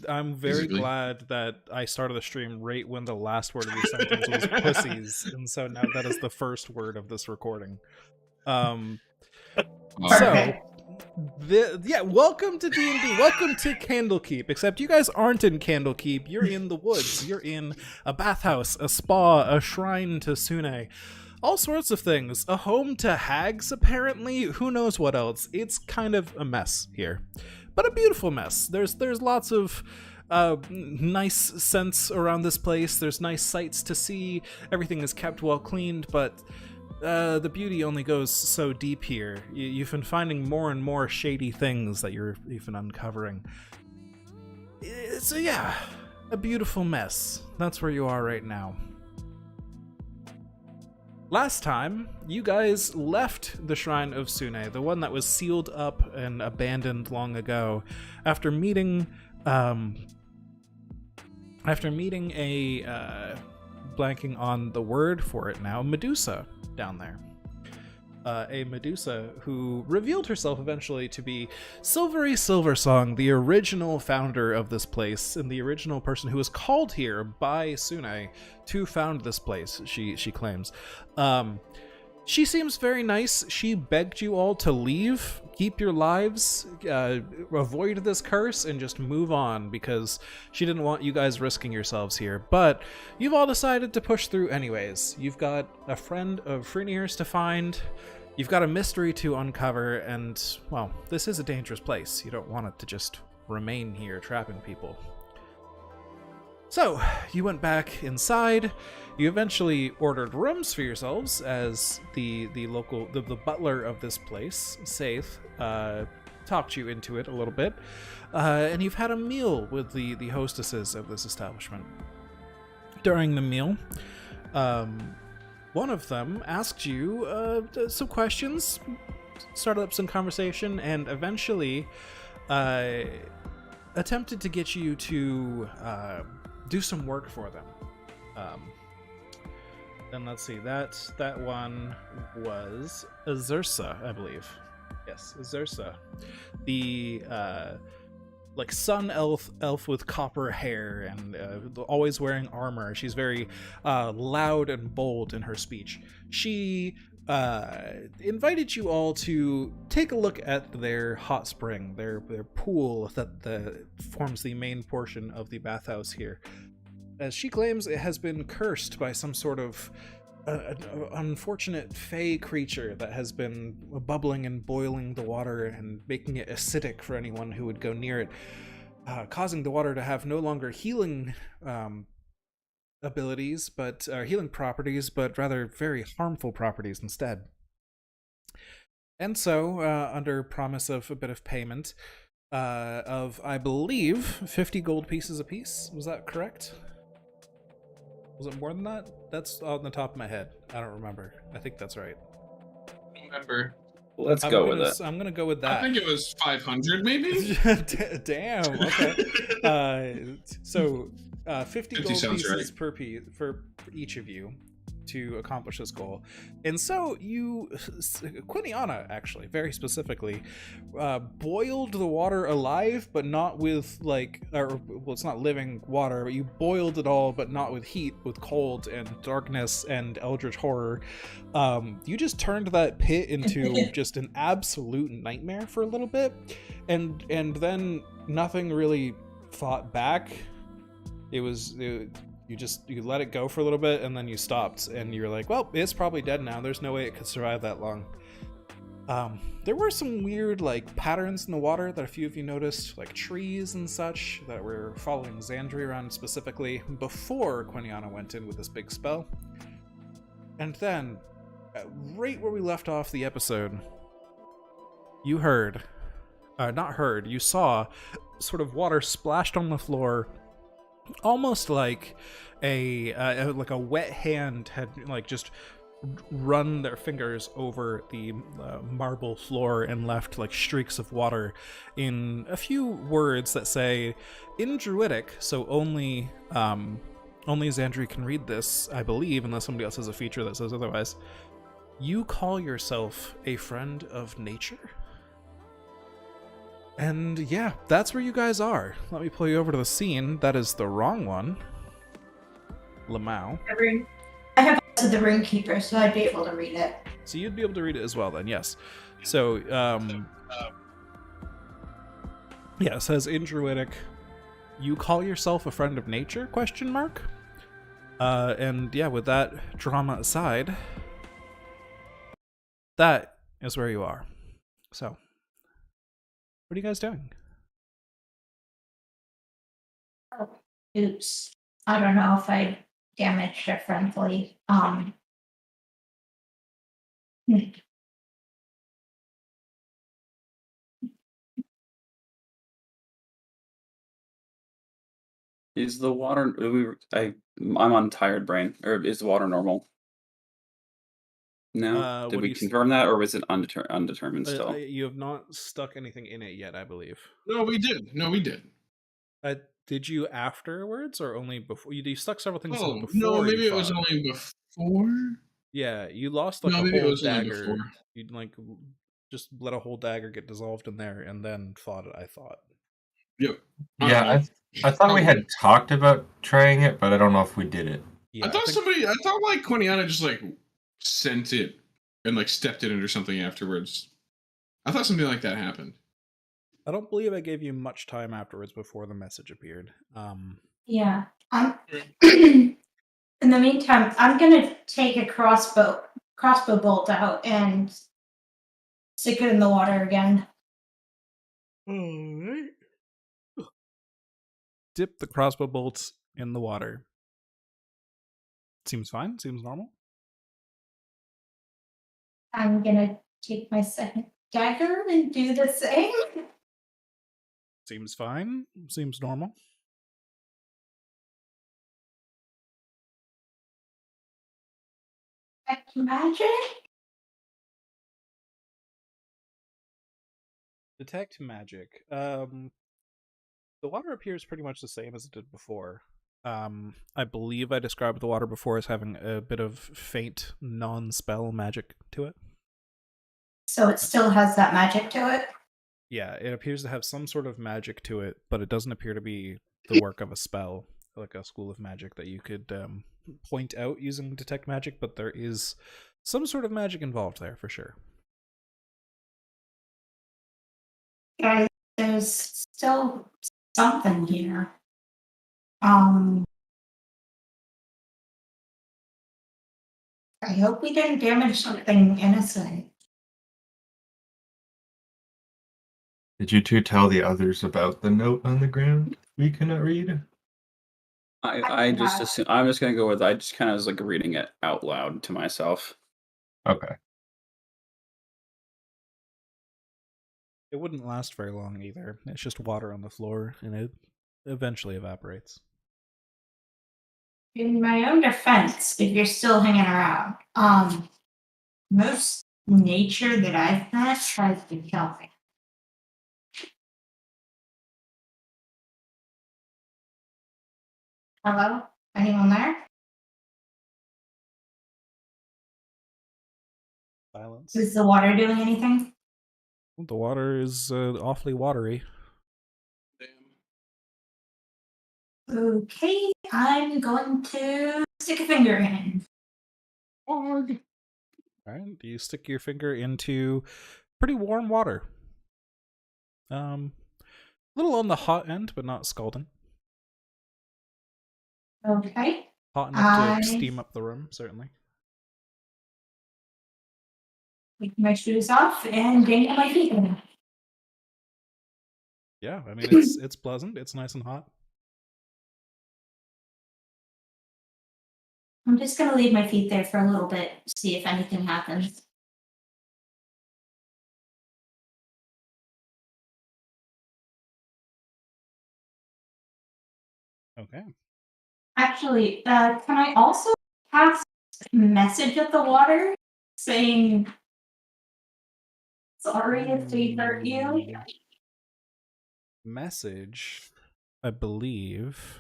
I'm very glad that I started the stream right when the last word of the sentence was pussies, and so now that is the first word of this recording. So, Perfect. welcome to D&D. Welcome to Candlekeep. Except you guys aren't in Candlekeep. You're in the woods. You're in a bathhouse, a spa, a shrine to Sune. All sorts of things. A home to hags, apparently. Who knows what else? It's kind of a mess here. But a beautiful mess. There's lots of nice scents around this place. There's nice sights to see. Everything is kept well cleaned, but the beauty only goes so deep here. You've been finding more and more shady things that you've been uncovering. So yeah, a beautiful mess. That's where you are right now. Last time, you guys left the Shrine of Sune, the one that was sealed up and abandoned long ago, after meeting a blanking on the word for it now, Medusa down there. A Medusa who revealed herself eventually to be Silvery Silversong, the original founder of this place, and the original person who was called here by Sune to found this place, she claims. She seems very nice. She begged you all to leave, keep your lives, avoid this curse, and just move on, because she didn't want you guys risking yourselves here. But you've all decided to push through anyways. You've got a friend of Freniers to find, you've got a mystery to uncover, and, well, this is a dangerous place. You don't want it to just remain here trapping people. So, you went back inside. You eventually ordered rooms for yourselves, as the butler of this place, Saith, talked you into it a little bit. And you've had a meal with the hostesses of this establishment. During the meal, one of them asked you some questions, started up some conversation, and eventually attempted to get you to do some work for them. And let's see, that one was Azursa, I believe. Yes, Azursa. The like sun elf with copper hair and always wearing armor. She's very loud and bold in her speech. She invited you all to take a look at their hot spring, their pool that forms the main portion of the bathhouse here. As she claims it has been cursed by some sort of unfortunate fey creature that has been bubbling and boiling the water and making it acidic for anyone who would go near it, causing the water to have no longer healing abilities, but healing properties, but rather very harmful properties instead. And so, under promise of a bit of payment, of, I believe, 50 gold pieces apiece, was that correct? Was it more than that? That's on the top of my head. I don't remember. I think that's right. Remember. Let's go with it. I'm gonna go with that. I think it was 500, maybe. Damn. Okay. So 50 gold pieces right. for each of you to accomplish this goal. And so you, Quiniana, actually, very specifically, boiled the water alive, but not with well, it's not living water, but you boiled it all, but not with heat, with cold and darkness and eldritch horror. You just turned that pit into just an absolute nightmare for a little bit, and then nothing really fought back. You let it go for a little bit, and then you stopped, and you're like, well, it's probably dead now. There's no way it could survive that long. There were some weird, patterns in the water that a few of you noticed, like trees and such, that were following Xandri around specifically before Quiniana went in with this big spell. And then, right where we left off the episode, you saw sort of water splashed on the floor, almost like a wet hand had just run their fingers over the marble floor and left streaks of water in a few words that say, in Druidic, so only Xandri can read this, I believe, unless somebody else has a feature that says otherwise. You call yourself a friend of nature? And yeah, that's where you guys are. Let me pull you over to the scene. That is the wrong one. Lamau. I have also the Runekeeper, so I'd be able to read it. So you'd be able to read it as well then, yes. So, yeah, it says in Druidic, you call yourself a friend of nature, question mark? And yeah, with that drama aside, that is where you are. So, what are you guys doing? Oh, oops. I don't know if I damaged it friendly. Is the water? I'm on tired brain. Or is the water normal? No. Did we confirm that, or was it undetermined still? You have not stuck anything in it yet, I believe. No, we did. Did you afterwards, or only before? You stuck several things in before. No, maybe it was only before. Yeah, you lost like a whole dagger. You'd like just let a whole dagger get dissolved in there, and then fought it. I thought. Yep. Yeah, I thought we had talked about trying it, but I don't know if we did it. Yeah, I thought like Quiniana just like sent it and like stepped in it or something afterwards. I thought something like that happened. I don't believe I gave you much time afterwards before the message appeared. Yeah. In the meantime, I'm gonna take a crossbow bolt out and stick it in the water again. Alright. Dip the crossbow bolts in the water. Seems fine. Seems normal. I'm gonna take my second dagger and do the same. Seems fine. Seems normal. Detect magic? Detect magic. The water appears pretty much the same as it did before. I believe I described the water before as having a bit of faint non-spell magic to it. So it still has that magic to it? Yeah, it appears to have some sort of magic to it, but it doesn't appear to be the work of a spell, like a school of magic that you could point out using detect magic, but there is some sort of magic involved there for sure. Guys, there's still something here. I hope we didn't damage something innocent. Did you two tell the others about the note on the ground we cannot read? I just assume, I'm just gonna go with I just kind of was like reading it out loud to myself. Okay. It wouldn't last very long either. It's just water on the floor, and it eventually evaporates. In my own defense, if you're still hanging around, most nature that I've met tries to kill me. Hello? Anyone there? Silence. Is the water doing anything? The water is awfully watery. Okay, I'm going to stick a finger in. Alright, you stick your finger into pretty warm water. A little on the hot end, but not scalding. Okay. Hot enough to steam up the room, certainly. Take my shoes off and dangle my feet in. Yeah, I mean it's pleasant. It's nice and hot. I'm just gonna leave my feet there for a little bit, see if anything happens. Okay. Actually, can I also cast a message at the water saying sorry if we hurt you? Message, I believe,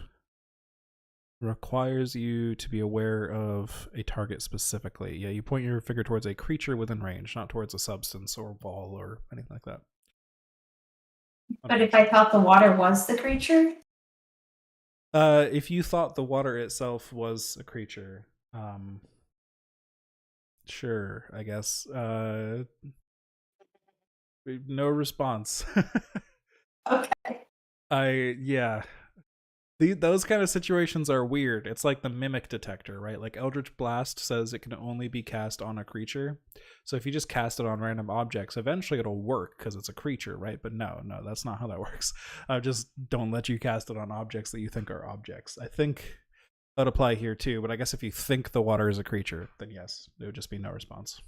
requires you to be aware of a target specifically. Yeah, you point your finger towards a creature within range, not towards a substance or wall or anything like that. But if I thought the water was the creature, If you thought the water itself was a creature, sure, I guess. No response. okay. Yeah. Those kind of situations are weird. It's like the mimic detector, right? Like Eldritch Blast says it can only be cast on a creature. So if you just cast it on random objects, eventually it'll work because it's a creature, right? But no, that's not how that works. Just don't let you cast it on objects that you think are objects. I think that would apply here too, but I guess if you think the water is a creature, then yes, there would just be no response.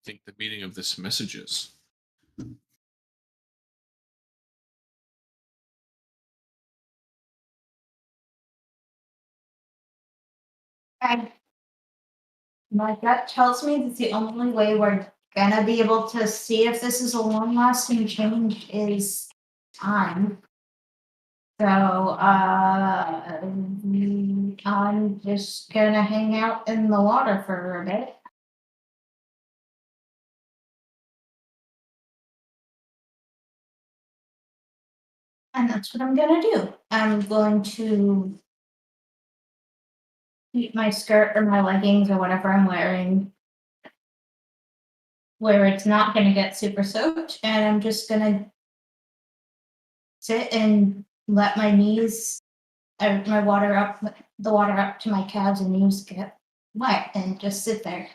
I think the meaning of this message is. I, my gut tells me that the only way we're gonna be able to see if this is a long-lasting change is time. So, I'm just gonna hang out in the water for a bit. And that's what I'm gonna do. I'm going to keep my skirt or my leggings or whatever I'm wearing where it's not gonna get super soaked, and I'm just gonna sit and let my knees, my water up, the water up to my calves and knees get wet, and just sit there.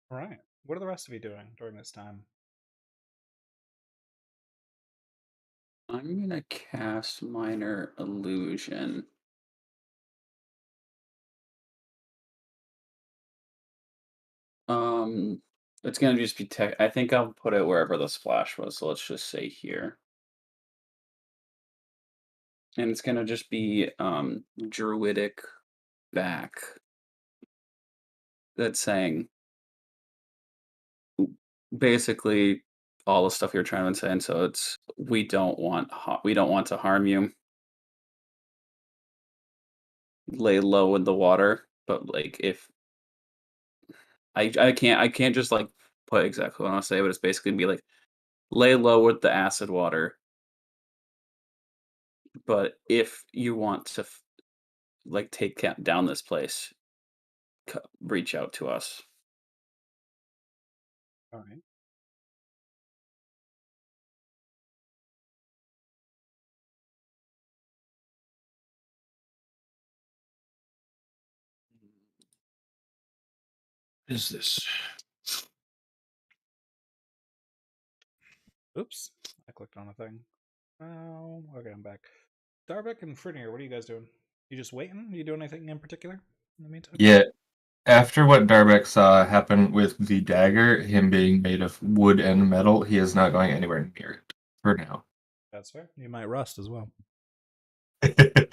All right. What are the rest of you doing during this time? I'm gonna cast Minor Illusion. It's gonna just be tech. I think I'll put it wherever the splash was. So let's just say here, and it's gonna just be druidic back. That's saying basically all the stuff you're trying to say. And so it's we don't want to harm you. Lay low in the water, but like if I can't just like put exactly what I want to say, but it's basically be like lay low with the acid water. But if you want to like take down this place, reach out to us. All right. What is this? Oops. I clicked on a thing. Oh, okay, I'm back. Darvik and Frinier, what are you guys doing? You just waiting? You doing anything in particular in the meantime? Yeah, after what Darbeck saw happen with the dagger, him being made of wood and metal, he is not going anywhere near it for now. That's fair. You might rust as well. Damn.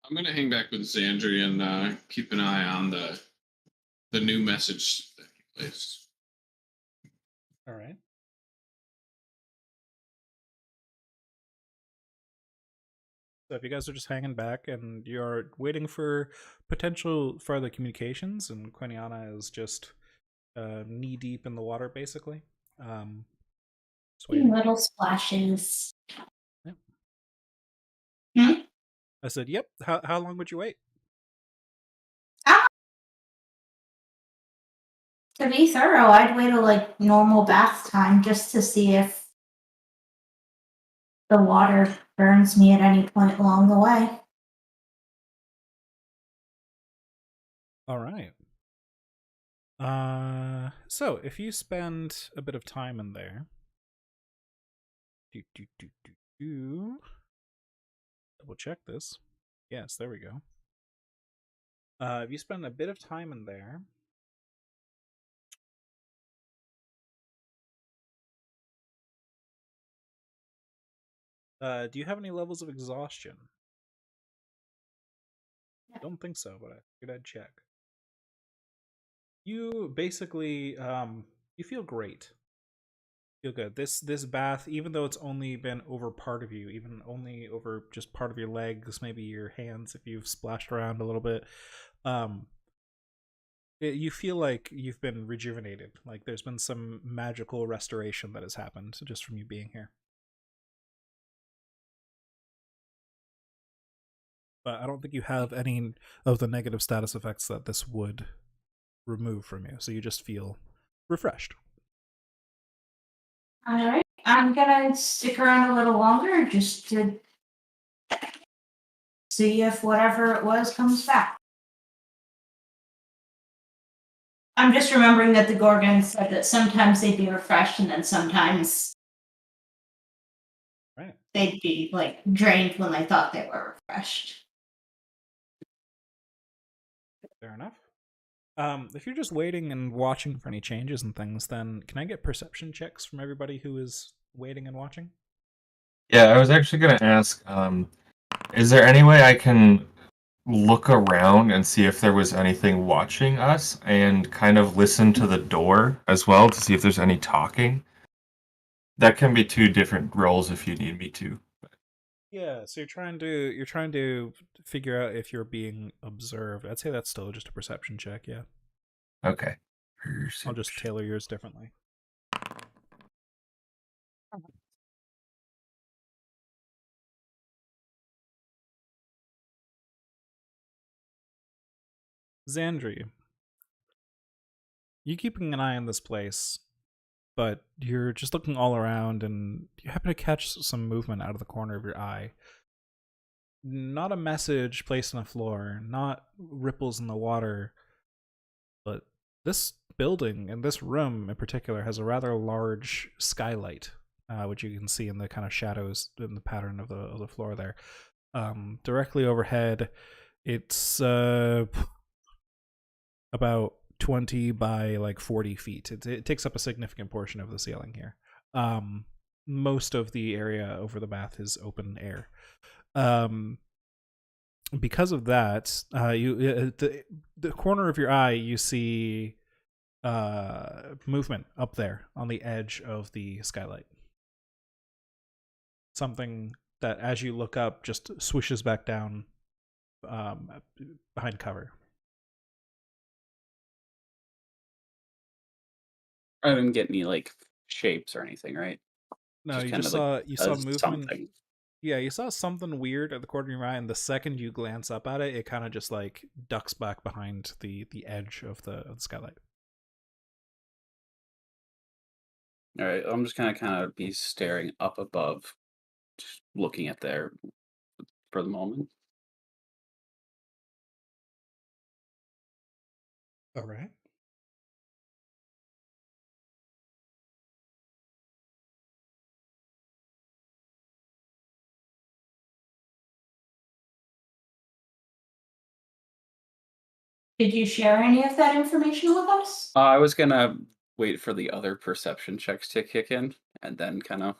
I'm gonna hang back with Xandri and keep an eye on the new message that he placed. All right. So if you guys are just hanging back and you're waiting for potential further communications, and Quiniana is just knee deep in the water, basically. Just waiting. Little splashes. Yep. Hmm? I said, "Yep." How long would you wait? To be thorough, I'd wait a like normal bath time just to see if the water burns me at any point along the way. All right. So if you spend a bit of time in there, double check this. Yes, there we go. If you spend a bit of time in there, do you have any levels of exhaustion? I don't think so, but I figured I'd check. You basically, you feel great. Feel good. This bath, even though it's only been over part of you, even only over just part of your legs, maybe your hands if you've splashed around a little bit, um, you feel like you've been rejuvenated. Like there's been some magical restoration that has happened just from you being here. But I don't think you have any of the negative status effects that this would remove from you. So you just feel refreshed. All right. I'm gonna stick around a little longer just to see if whatever it was comes back. I'm just remembering that the Gorgons said that sometimes they'd be refreshed and then sometimes Right. they'd be like drained when they thought they were refreshed. Fair enough. If you're just waiting and watching for any changes and things, then can I get perception checks from everybody who is waiting and watching? Yeah, I was actually going to ask, is there any way I can look around and see if there was anything watching us and kind of listen to the door as well to see if there's any talking? That can be two different roles if you need me to. Yeah, so you're trying to figure out if you're being observed. I'd say that's still just a perception check, yeah. Okay. I'll just tailor yours differently. Xandri, you keeping an eye on this place, but you're just looking all around and you happen to catch some movement out of the corner of your eye. Not a message placed on the floor, not ripples in the water, but this building and this room in particular has a rather large skylight, which you can see in the kind of shadows in the pattern of the floor there. Directly overhead, it's about 20 by like 40 feet. It takes up a significant portion of the ceiling here. Most of the area over the bath is open air. Because of that, the corner of your eye, you see movement up there on the edge of the skylight. Something that, as you look up, just swishes back down behind cover. I didn't get any like shapes or anything, right? No, Just you kind just of like saw movement. something. Yeah, you saw something weird at the corner of your eye, and the second you glance up at it, it kind of just like ducks back behind the edge of the skylight. All right, I'm just gonna kind of be staring up above, just looking at there for the moment. All right. Did you share any of that information with us? I was gonna wait for the other perception checks to kick in, and then kind of.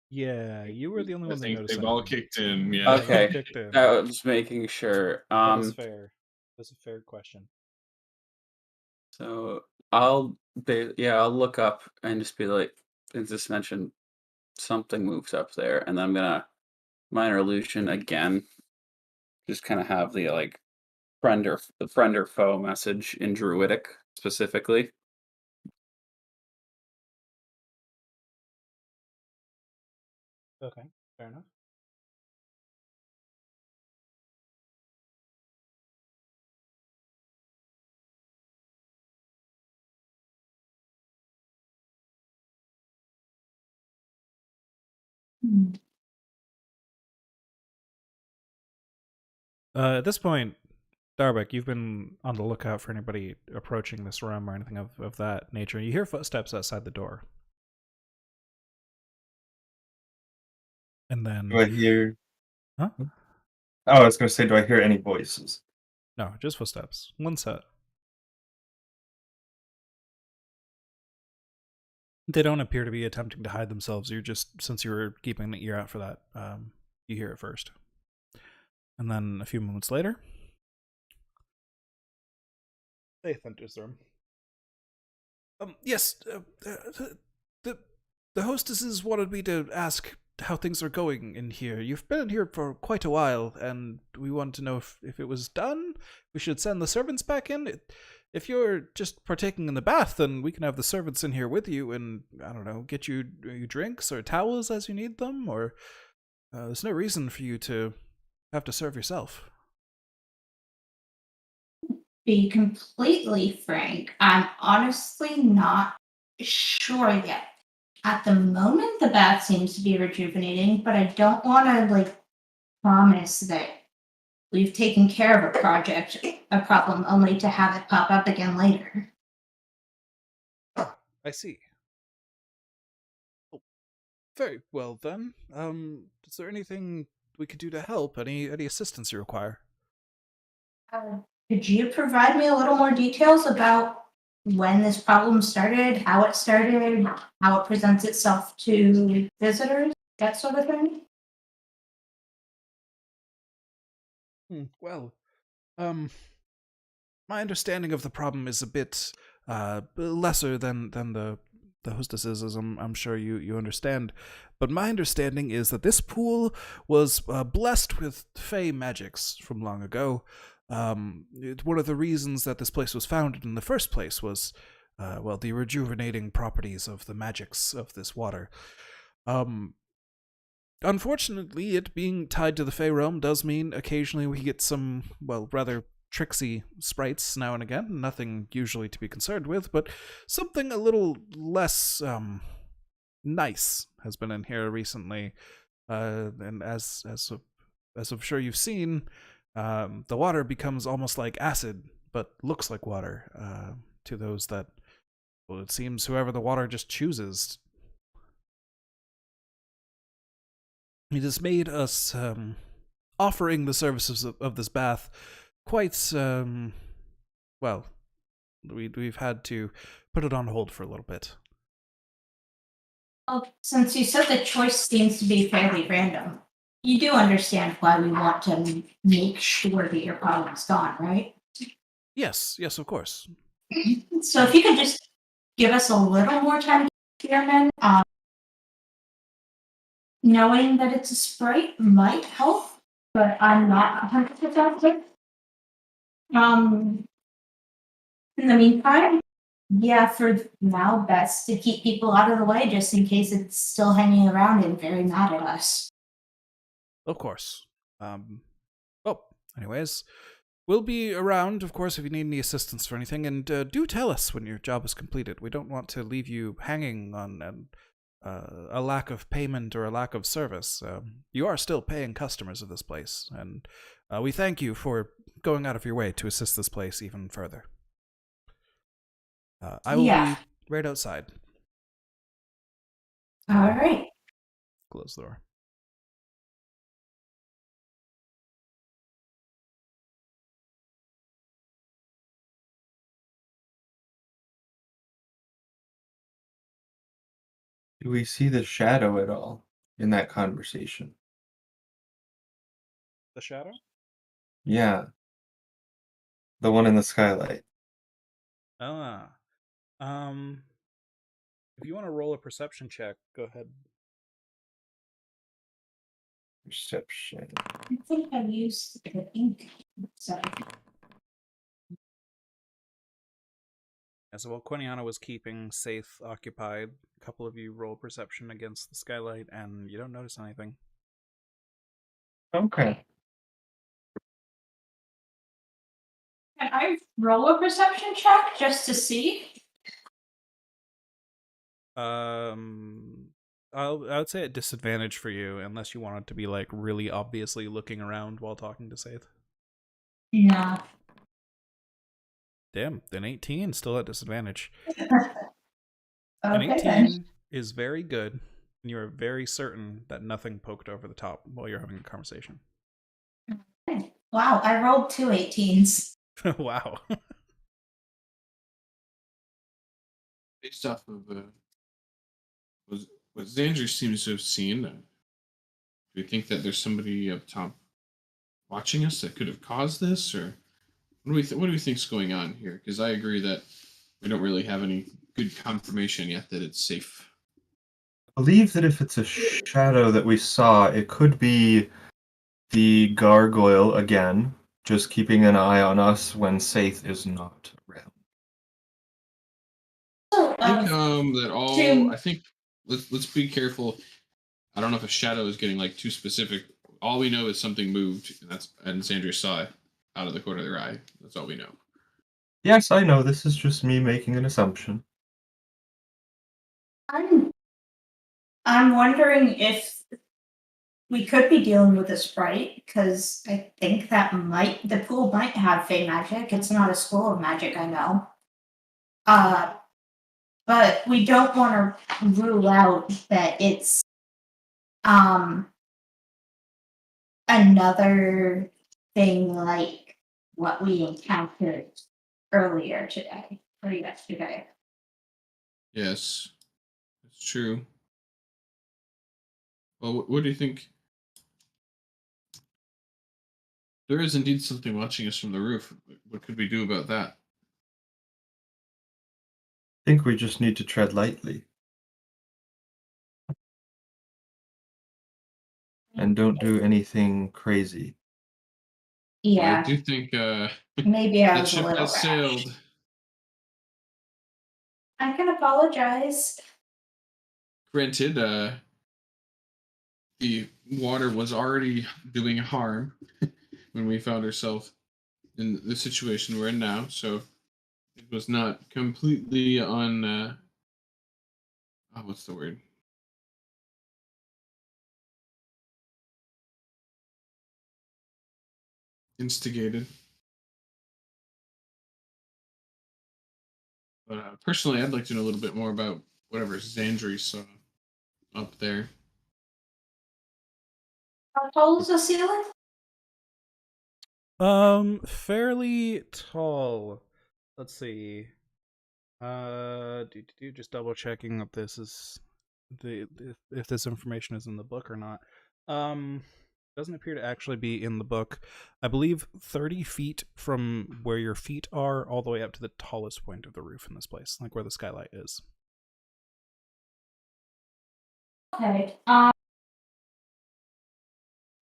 Yeah, you were the only I one that think noticed they've all anything. kicked in. Yeah, Yeah. they've Okay, kicked in. I was making sure. That is fair. That's a fair question. So I'll look up and just be like, and just mention something moves up there, and then I'm gonna minor illusion again. Just kind of have the like friend or foe message in Druidic specifically. Okay, fair enough. Hmm. At this point, Darbeck, you've been on the lookout for anybody approaching this room or anything of that nature. You hear footsteps outside the door. And then... Do I hear? Huh? Oh, I was going to say, do I hear any voices? No, just footsteps. One set. They don't appear to be attempting to hide themselves. You're just, since you were keeping an ear out for that, you hear it first. And then a few moments later, Faith enters the room. Yes, The hostesses wanted me to ask how things are going in here. You've been in here for quite a while, and we wanted to know if it was done. We should send the servants back in. If you're just partaking in the bath, then we can have the servants in here with you and, I don't know, get you drinks or towels as you need them, or there's no reason for you to have to serve yourself. Be completely frank, I'm honestly not sure yet. At the moment, the bath seems to be rejuvenating, but I don't want to promise that we've taken care of a problem, only to have it pop up again later. I see. Oh, very well then. Is there anything we could do to help? Any assistance you require? Could you provide me a little more details about when this problem started, how it started, how it presents itself to visitors, that sort of thing? Well, my understanding of the problem is a bit lesser than the hostesses, as I'm sure you understand. But my understanding is that this pool was blessed with fey magics from long ago. One of the reasons that this place was founded in the first place was, the rejuvenating properties of the magics of this water. Unfortunately, it being tied to the Fey realm does mean occasionally we get some, rather tricksy sprites now and again. Nothing usually to be concerned with, but something a little less nice has been in here recently. And as I'm sure you've seen, the water becomes almost like acid, but looks like water to those that, well, it seems whoever the water just chooses. It has made us offering the services of this bath quite we've had to put it on hold for a little bit. Well, since you said the choice seems to be fairly random, you do understand why we want to make sure that your problem's gone, right? Yes, of course. So if you could just give us a little more time to experiment, knowing that it's a sprite might help, but I'm not 100% sure. In the meantime, yeah, for now, best to keep people out of the way just in case it's still hanging around and very mad at us. Of course. Anyways, we'll be around, of course, if you need any assistance for anything, and do tell us when your job is completed. We don't want to leave you hanging on a lack of payment or a lack of service. You are still paying customers of this place, and we thank you for going out of your way to assist this place even further. I will be right outside. All right. Close the door. Do we see the shadow at all in that conversation? The shadow? Yeah. The one in the skylight. If you want to roll a perception check, go ahead. Perception. I think I've used the ink. So As well, Quiniana was keeping Saith occupied. A couple of you roll perception against the skylight, and you don't notice anything. Okay. can I roll a perception check just to see? I would say at disadvantage for you, unless you wanted to be like really obviously looking around while talking to Saith. No. Damn, then 18 still at disadvantage. Okay, An 18 is very good, and you are very certain that nothing poked over the top while you're having a conversation. Wow, I rolled 2 18s. Wow. Based off of what Xander seems to have seen, do you think that there's somebody up top watching us that could have caused this, or what do we think's going on here? Because I agree that we don't really have any good confirmation yet that it's safe. believe that if it's a shadow that we saw, it could be the gargoyle again, just keeping an eye on us when Saith is not around. So, I think that all. Jim- I think let's be careful. I don't know if a shadow is getting like too specific. All we know is something moved, and Sandra saw it out of the corner of their eye. That's all we know. Yes, I know, this is just me making an assumption. I'm wondering if we could be dealing with a sprite, because I think the pool might have fey magic. It's not a school of magic, I know. But we don't want to rule out that it's another thing like what we encountered earlier today or yesterday. Yes, it's true. Well, what do you think? There is indeed something watching us from the roof. What could we do about that? I think we just need to tread lightly. And don't do anything crazy. Well, Yeah, I do think maybe I that was a ship little has rash. sailed. I can apologize. Granted, the water was already doing harm when we found ourselves in the situation we're in now, so it was not completely what's the word? Instigated. But personally, I'd like to know a little bit more about whatever Xandri saw up there. How tall is the ceiling? Fairly tall. Let's see. Just double checking if this is if this information is in the book or not. Doesn't appear to actually be in the book. I believe 30 feet from where your feet are, all the way up to the tallest point of the roof in this place, like where the skylight is. Okay.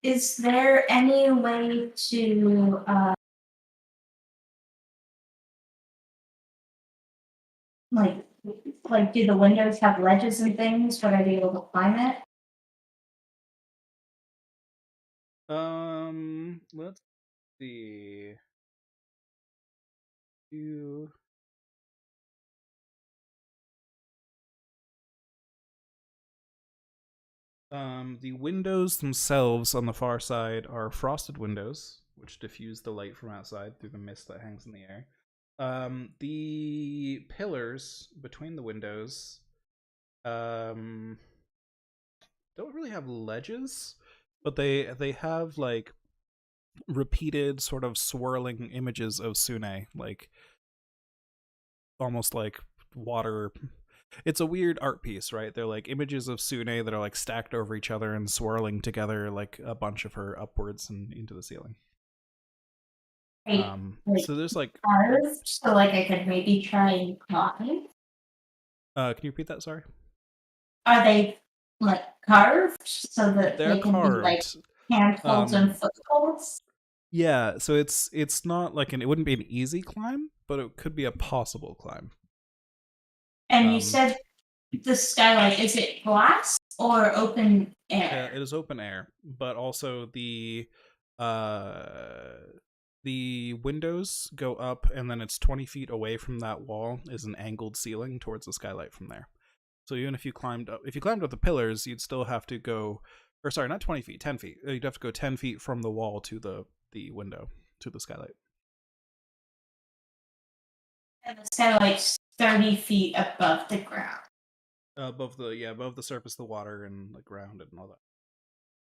Is there any way to like do the windows have ledges and things? Would I be able to climb it? Let's see. You the windows themselves on the far side are frosted windows, which diffuse the light from outside through the mist that hangs in the air. The pillars between the windows don't really have ledges, but they have like repeated sort of swirling images of Sune, like almost like water. It's a weird art piece, right? They're like images of Sune that are like stacked over each other and swirling together like a bunch of her upwards and into the ceiling. Like So there's like carved, so like I could maybe try and climb. can you repeat that? Sorry. Are they like carved so that They're they can be like carved. handholds and footholds? Yeah, so it's not like it wouldn't be an easy climb, but it could be a possible climb. And you said the skylight, is it glass or open air? It is open air, but also the windows go up, and then it's 20 feet away from that wall is an angled ceiling towards the skylight from there. So even if you climbed up the pillars, you'd still have to go, or sorry, not 20 feet, 10 feet. You'd have to go 10 feet from the wall to the window to the skylight. And the skylight's 30 feet above the ground. Above the surface of the water and the ground and all that.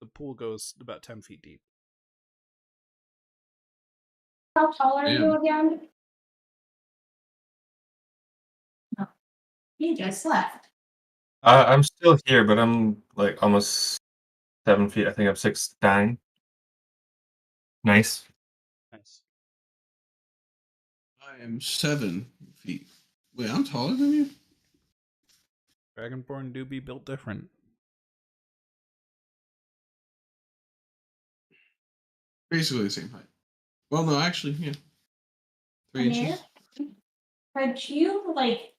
The pool goes about 10 feet deep. How tall are you again? Oh, you just left. I'm still here, but I'm like almost 7 feet. I think I'm 6'9". Nice. Nice. I am 7 feet. Wait, I'm taller than you? Dragonborn do be built different. Basically the same height. Well, no, actually, yeah. 3 inches. Could you like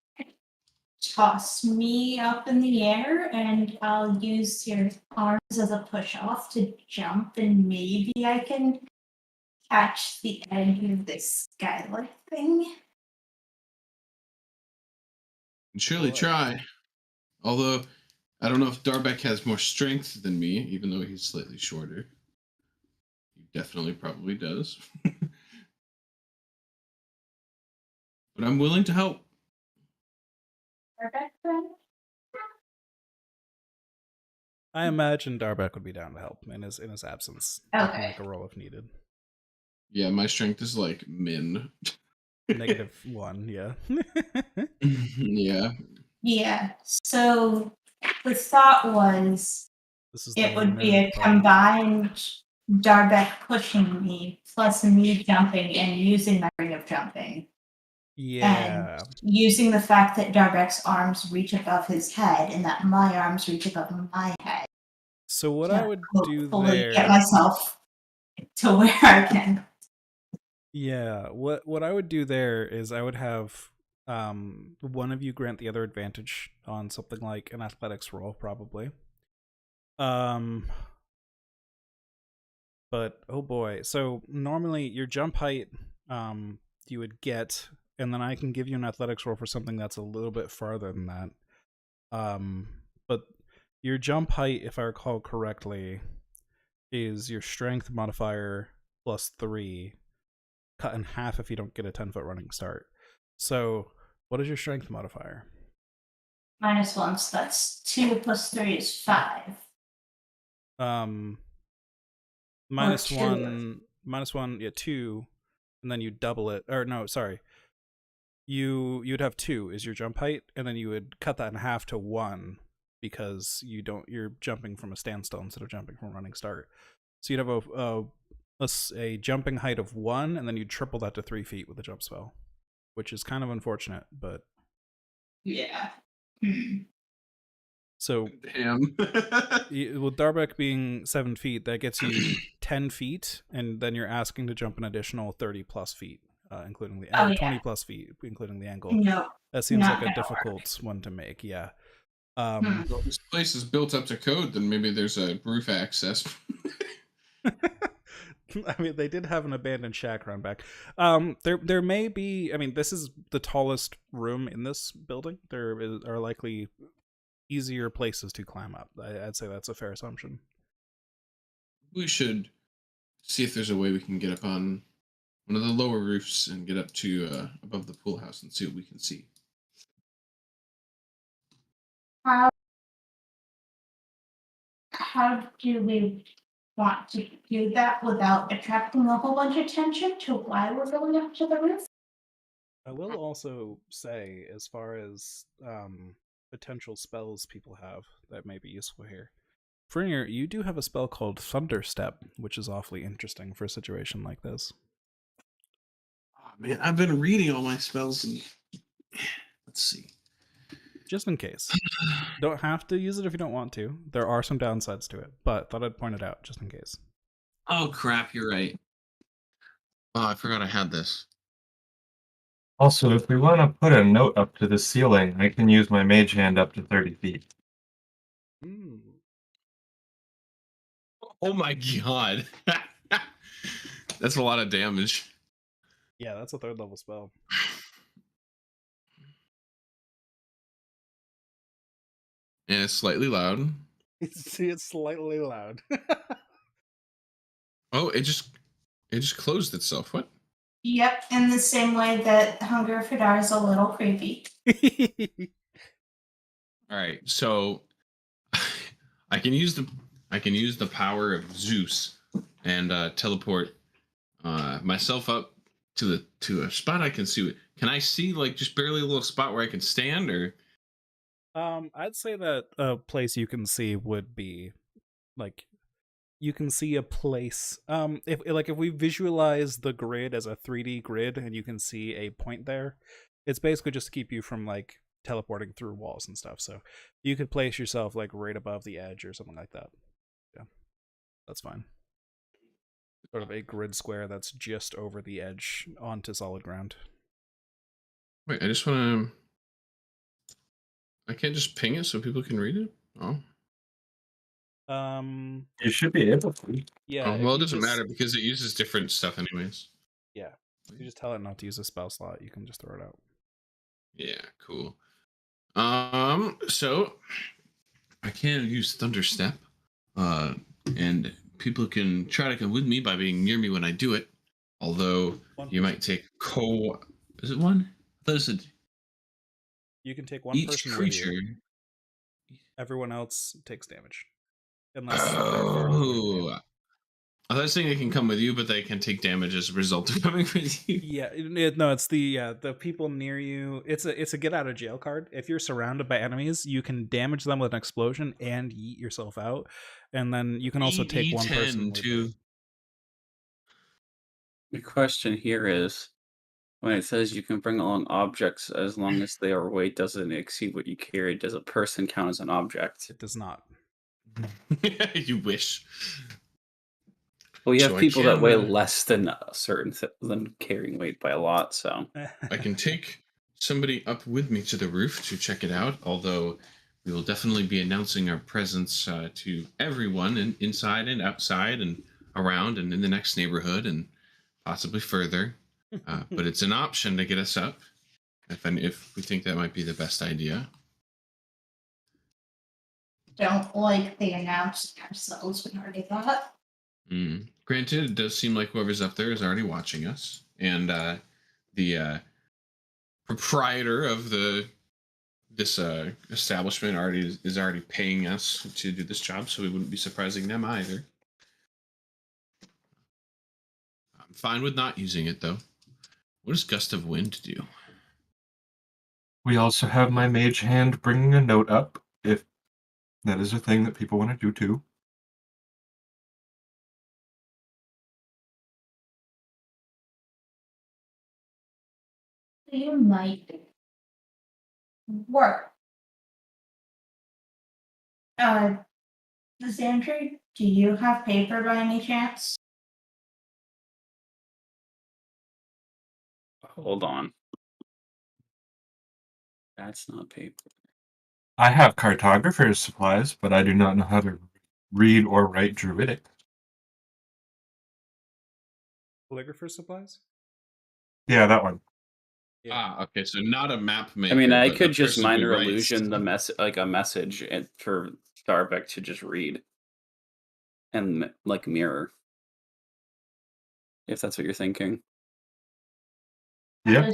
toss me up in the air and I'll use your arms as a push off to jump and maybe I can catch the edge of this skylight thing? And surely Boy. try. Although, I don't know if Darbeck has more strength than me, even though he's slightly shorter. He definitely probably does. But I'm willing to help. Perfect then? I imagine Darbeck would be down to help in his absence. I can Okay. make a roll if needed. Yeah, my strength is like min. -1, yeah. Yeah. Yeah. So the thought was This is it the would be nerd a part. combined Darbeck pushing me plus me jumping and using my ring of jumping. Yeah. And using the fact that Darbeck's arms reach above his head and that my arms reach above my head. So what to I would do hopefully there, get myself to where I can. yeah, what I would do there is I would have one of you grant the other advantage on something like an athletics roll, probably. But oh boy, so normally your jump height you would get, and then I can give you an athletics roll for something that's a little bit farther than that. But your jump height, if I recall correctly, is your strength modifier +3, cut in half if you don't get a 10-foot running start. So what is your strength modifier? -1, so that's 2 plus 3 is 5. -1, yeah, 2, and then you double it. Or no, sorry. You'd have 2 is your jump height, and then you would cut that in half to 1 because you're jumping from a standstill instead of jumping from a running start. So you'd have a jumping height of 1, and then you'd triple that to 3 feet with a jump spell, which is kind of unfortunate, but Yeah. so Damn. with Darbeck being 7 feet, that gets you 10 feet, and then you're asking to jump an additional 30 plus feet, including the 20 plus feet, including the angle. No. That seems not like a gonna difficult one to make. Yeah. Well, if this place is built up to code, then maybe there's a roof access. I mean, they did have an abandoned shack around back. There may be. I mean, this is the tallest room in this building. There are likely easier places to climb up. I'd say that's a fair assumption. We should see if there's a way we can get up on one of the lower roofs and get up to above the pool house and see what we can see. How do we want to do that without attracting a whole bunch of attention to why we're going up to the roof? I will also say, as far as potential spells people have that may be useful here, Frenier, you do have a spell called Thunderstep, which is awfully interesting for a situation like this. Oh, man, I've been reading all my spells and let's see. Just in case. Don't have to use it if you don't want to. There are some downsides to it, but thought I'd point it out just in case. Oh crap, you're right. Oh, I forgot I had this. Also, if we want to put a note up to the ceiling, I can use my mage hand up to 30 feet. Oh my god. That's a lot of damage. Yeah, that's a 3rd level spell. And it's slightly loud. It's slightly loud. Oh, it just closed itself. What? Yep, in the same way that Hunger for Dar is a little creepy. All right, so I can use the power of Zeus and teleport myself up to a spot I can see. Can I see like just barely a little spot where I can stand, or? I'd say that a place you can see would be like you can see a place. If we visualize the grid as a 3D grid and you can see a point there, it's basically just to keep you from like teleporting through walls and stuff. So you could place yourself like right above the edge or something like that. Yeah, that's fine. sort of a grid square that's just over the edge onto solid ground. Wait, I just want to. I can't just ping it so people can read it. Oh, You should be able to. yeah. well, it if you doesn't just- matter because it uses different stuff, anyways. Yeah, if you just tell it not to use a spell slot, you can just throw it out. Yeah, cool. So I can use Thunderstep, and people can try to come with me by being near me when I do it. Although One you person. might take Is it one? I thought it said You can take one each person creature. with you. Everyone else takes damage, unless they're far enough away from you. Oh, I thought saying they can come with you, but they can take damage as a result of coming with you. Yeah, no, it's the people near you. It's a get out of jail card. If you're surrounded by enemies, you can damage them with an explosion and yeet yourself out, and then you can also take one person with you. The question here is, when it says you can bring along objects as long as their weight doesn't exceed what you carry, does a person count as an object? It does not. You wish. Well, you So have I people that can, weigh less than a certain than carrying weight by a lot. So I can take somebody up with me to the roof to check it out, although we will definitely be announcing our presence to everyone inside and outside and around and in the next neighborhood and possibly further. But it's an option to get us up if we think that might be the best idea. Don't like the announcing ourselves. We already thought. Granted, it does seem like whoever's up there is already watching us, and the proprietor of this establishment is already paying us to do this job, so we wouldn't be surprising them either. I'm fine with not using it though. What does Gust of Wind do? We also have my mage hand bringing a note up, if that is a thing that people want to do too. You might work. Xandri, do you have paper by any chance? hold on. That's not paper. I have cartographer's supplies, but I do not know how to read or write Druidic. Calligrapher supplies. Yeah, that one. Yeah. Okay, so not a map maker. I mean, I but could a just person who minor writes. illusion the a message for Starbuck to just read and like mirror, if that's what you're thinking. Yeah.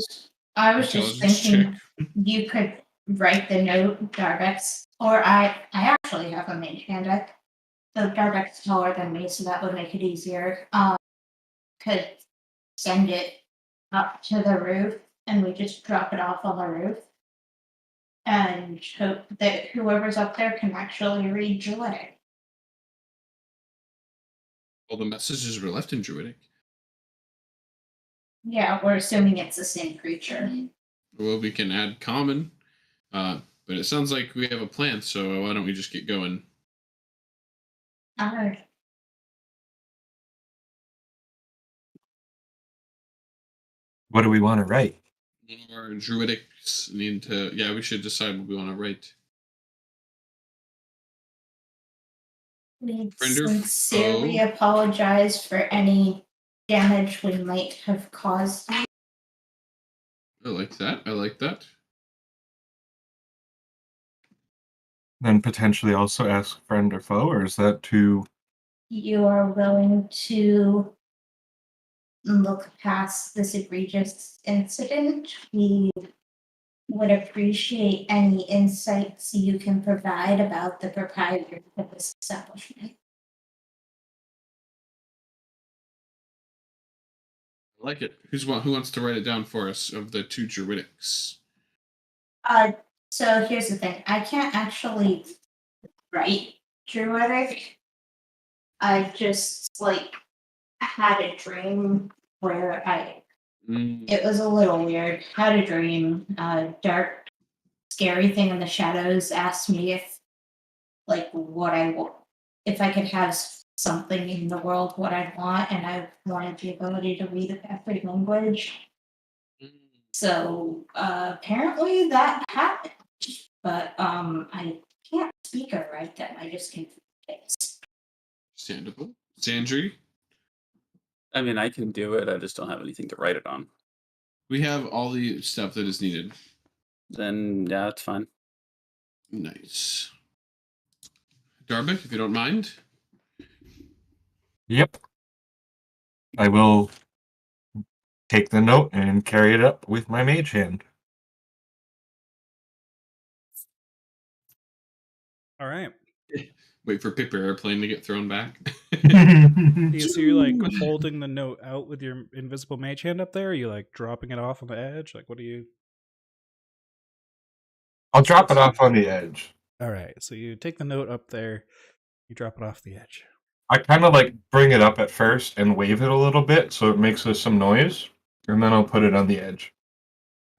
I was just Intelligence thinking you could write the note, Darbex, or I actually have a mage hand deck. So Darbex is taller than me, so that would make it easier. Could send it up to the roof, and we just drop it off on the roof, and hope that whoever's up there can actually read Druidic. Well, the messages were left in Druidic. Yeah, we're assuming it's the same creature. Well, we can add common, but it sounds like we have a plan. So why don't we just get going? Alright. What do we want to write? Our Druidics need to. Yeah, we should decide what we want to write. We Friend or sincerely foe? apologize for any damage we might have caused. I like that. I like that. Then potentially also ask friend or foe, or is that too? You are willing to look past this egregious incident. We would appreciate any insights you can provide about the proprietor of this establishment. I like it. Who wants to write it down for us of the two Druidics? So here's the thing. I can't actually write Druidic. I just had a dream where it was a little weird. Had a dream, dark, scary thing in the shadows asked me if I could have something in the world what I want, and I wanted the ability to read every language. So apparently that happened, but I can't speak or write them. I just can things. Understandable. Sandry, I mean, I can do it. I just don't have anything to write it on. we have all the stuff that is needed. Then yeah, it's fine. Nice. Darbic, if you don't mind. Yep. I will take the note and carry it up with my mage hand. All right. Wait for paper airplane to get thrown back. Yeah, so you're like holding the note out with your invisible mage hand up there? Or are you like dropping it off on the edge? Like, what are you? I'll drop it off on the edge. All right. So you take the note up there, you drop it off the edge. I kind of like bring it up at first and wave it a little bit so it makes some noise, and then I'll put it on the edge.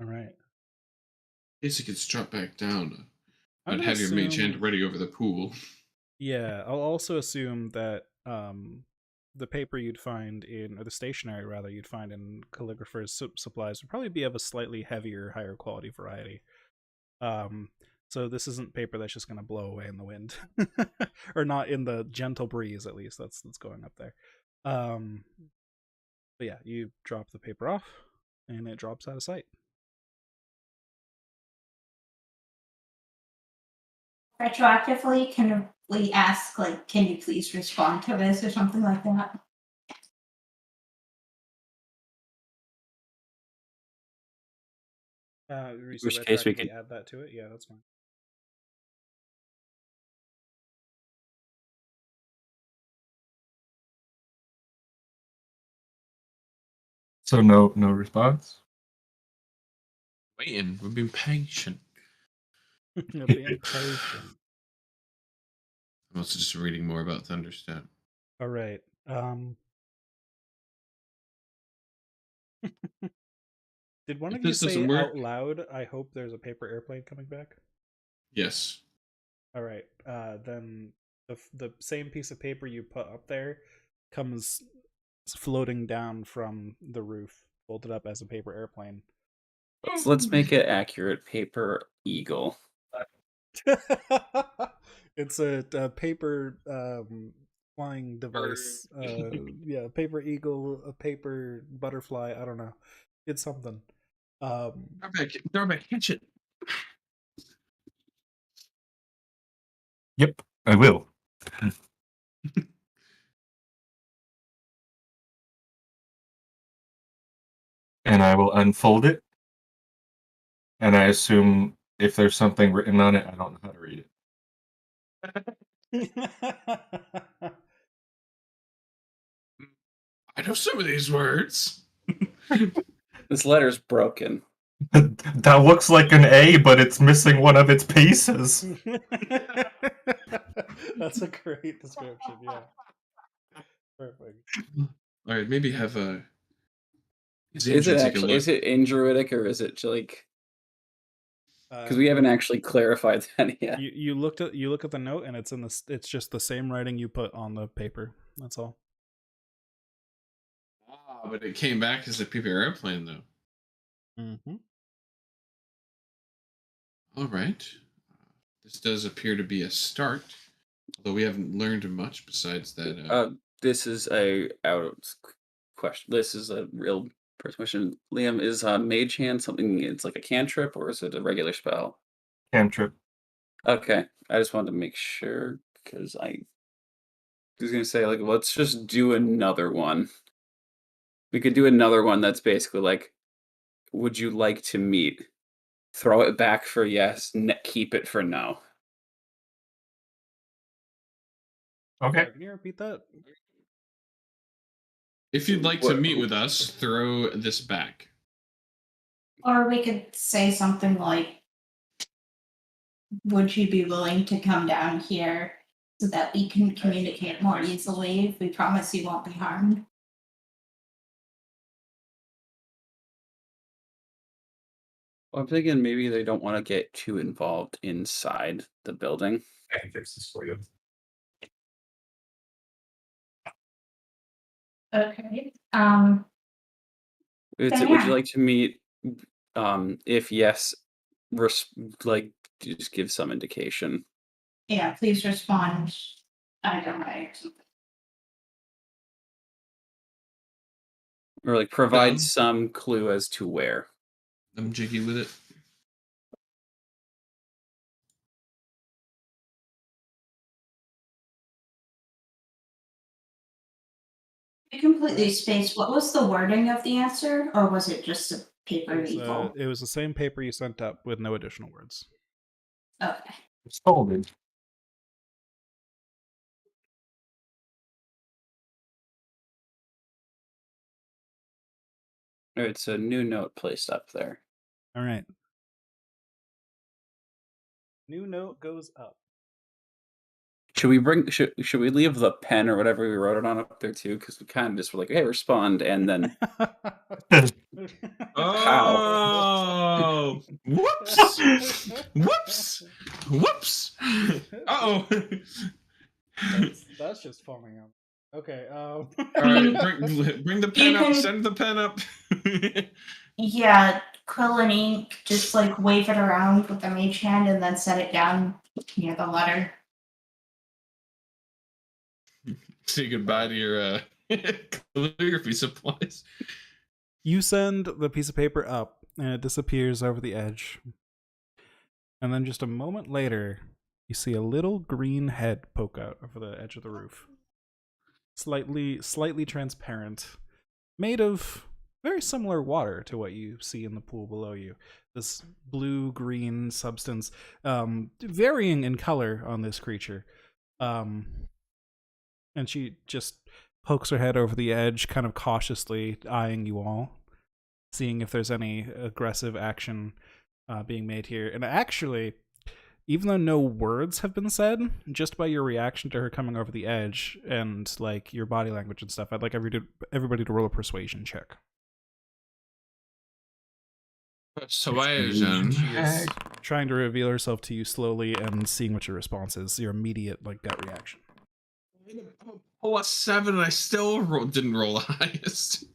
All right. In case it gets dropped back down, I'm I'd gonna have your mage hand assume- ready over the pool. Yeah, I'll also assume that the paper you'd find in, or the stationery rather, you'd find in calligrapher's supplies would probably be of a slightly heavier, higher quality variety. So this isn't paper that's just going to blow away in the wind, or not in the gentle breeze. At least that's going up there. But yeah, you drop the paper off, and it drops out of sight. Retroactively, can we ask, like, can you please respond to this or something like that? Which case we retroactively can- add that to it. Yeah, that's fine. So no response. Waiting. We're being patient. You're being patient. I'm also just reading more about Thunderstep. All right. Did one If of you this say doesn't work- out loud, I hope there's a paper airplane coming back? Yes. All right. Then the same piece of paper you put up there comes floating down from the roof, folded up as a paper airplane. So let's make it accurate. Paper eagle. It's a paper flying device. Yeah, paper eagle, a paper butterfly. I don't know. It's something. Darbic, catch it. Yep, I will. And I will unfold it. And I assume if there's something written on it, I don't know how to read it. I know some of these words. This letter's broken. That looks like an A, but it's missing one of its pieces. That's a great description. Yeah. Perfect. All right, maybe have a. Is it actually? Is it in Druidic or is it like? Because we haven't actually clarified that yet. You look at the note and it's it's just the same writing you put on the paper. That's all. But it came back as a paper airplane, though. Mm-hmm. All right. This does appear to be a start, although we haven't learned much besides that. This is a question. This is a real person question. Liam, is Mage Hand something? It's like a cantrip, or is it a regular spell? Cantrip. Okay, I just wanted to make sure because I was gonna say, like, let's just do another one. We could do another one that's basically like, would you like to meet? Throw it back for yes, keep it for no. Okay. Can you repeat that? If you'd like to meet with us, throw this back. Or we could say something like, would you be willing to come down here so that we can communicate more easily? We promise you won't be harmed. Well, I'm thinking maybe they don't want to get too involved inside the building. I can fix this for you. Okay. Would you Fair. like to meet? If yes, like just give some indication. Yeah, please respond either way or something. Or like provide Done. some clue as to where. I'm jiggy with it. I completely spaced. What was the wording of the answer, or was it just a paper legal? It was the same paper you sent up with no additional words. Okay. It's folded. It's a new note placed up there. All right. New note goes up. Should we bring? Should we leave the pen or whatever we wrote it on up there too? Because we kind of just were like, hey, respond, and then Oh, whoops, whoops, whoops. Uh-oh. That's just falling out. Okay. All right, bring the pen You up. can- Send the pen up. Yeah, quill and ink, just like wave it around with the mage hand and then set it down near the letter. Say goodbye to your calligraphy supplies. You send the piece of paper up, and it disappears over the edge. And then just a moment later, you see a little green head poke out over the edge of the roof. Slightly transparent, made of very similar water to what you see in the pool below you. This blue-green substance, varying in color on this creature. And she just pokes her head over the edge, kind of cautiously eyeing you all, seeing if there's any aggressive action being made here. And actually, even though no words have been said, just by your reaction to her coming over the edge and like your body language and stuff, I'd like everybody to roll a persuasion check. Persuasion. She is trying to reveal herself to you slowly and seeing what your response is, your immediate like gut reaction. Oh, a 7, and I still didn't roll the highest.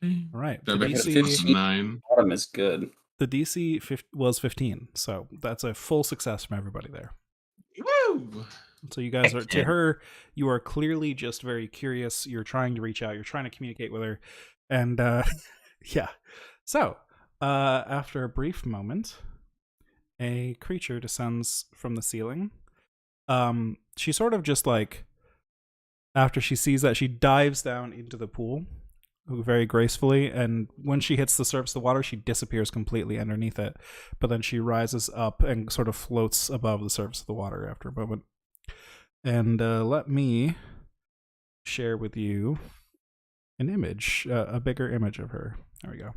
All right, Did I make it a DC 9? Bottom is good. the DC was 15, so that's a full success from everybody there. Woo! So you guys are, to Yeah. her, you are clearly just very curious. You're trying to reach out. You're trying to communicate with her. And yeah. So after a brief moment, a creature descends from the ceiling. She sort of just like, after she sees that, she dives down into the pool very gracefully, and when she hits the surface of the water, she disappears completely underneath it. But then she rises up and sort of floats above the surface of the water after a moment. And let me share with you an image, a bigger image of her. There we go.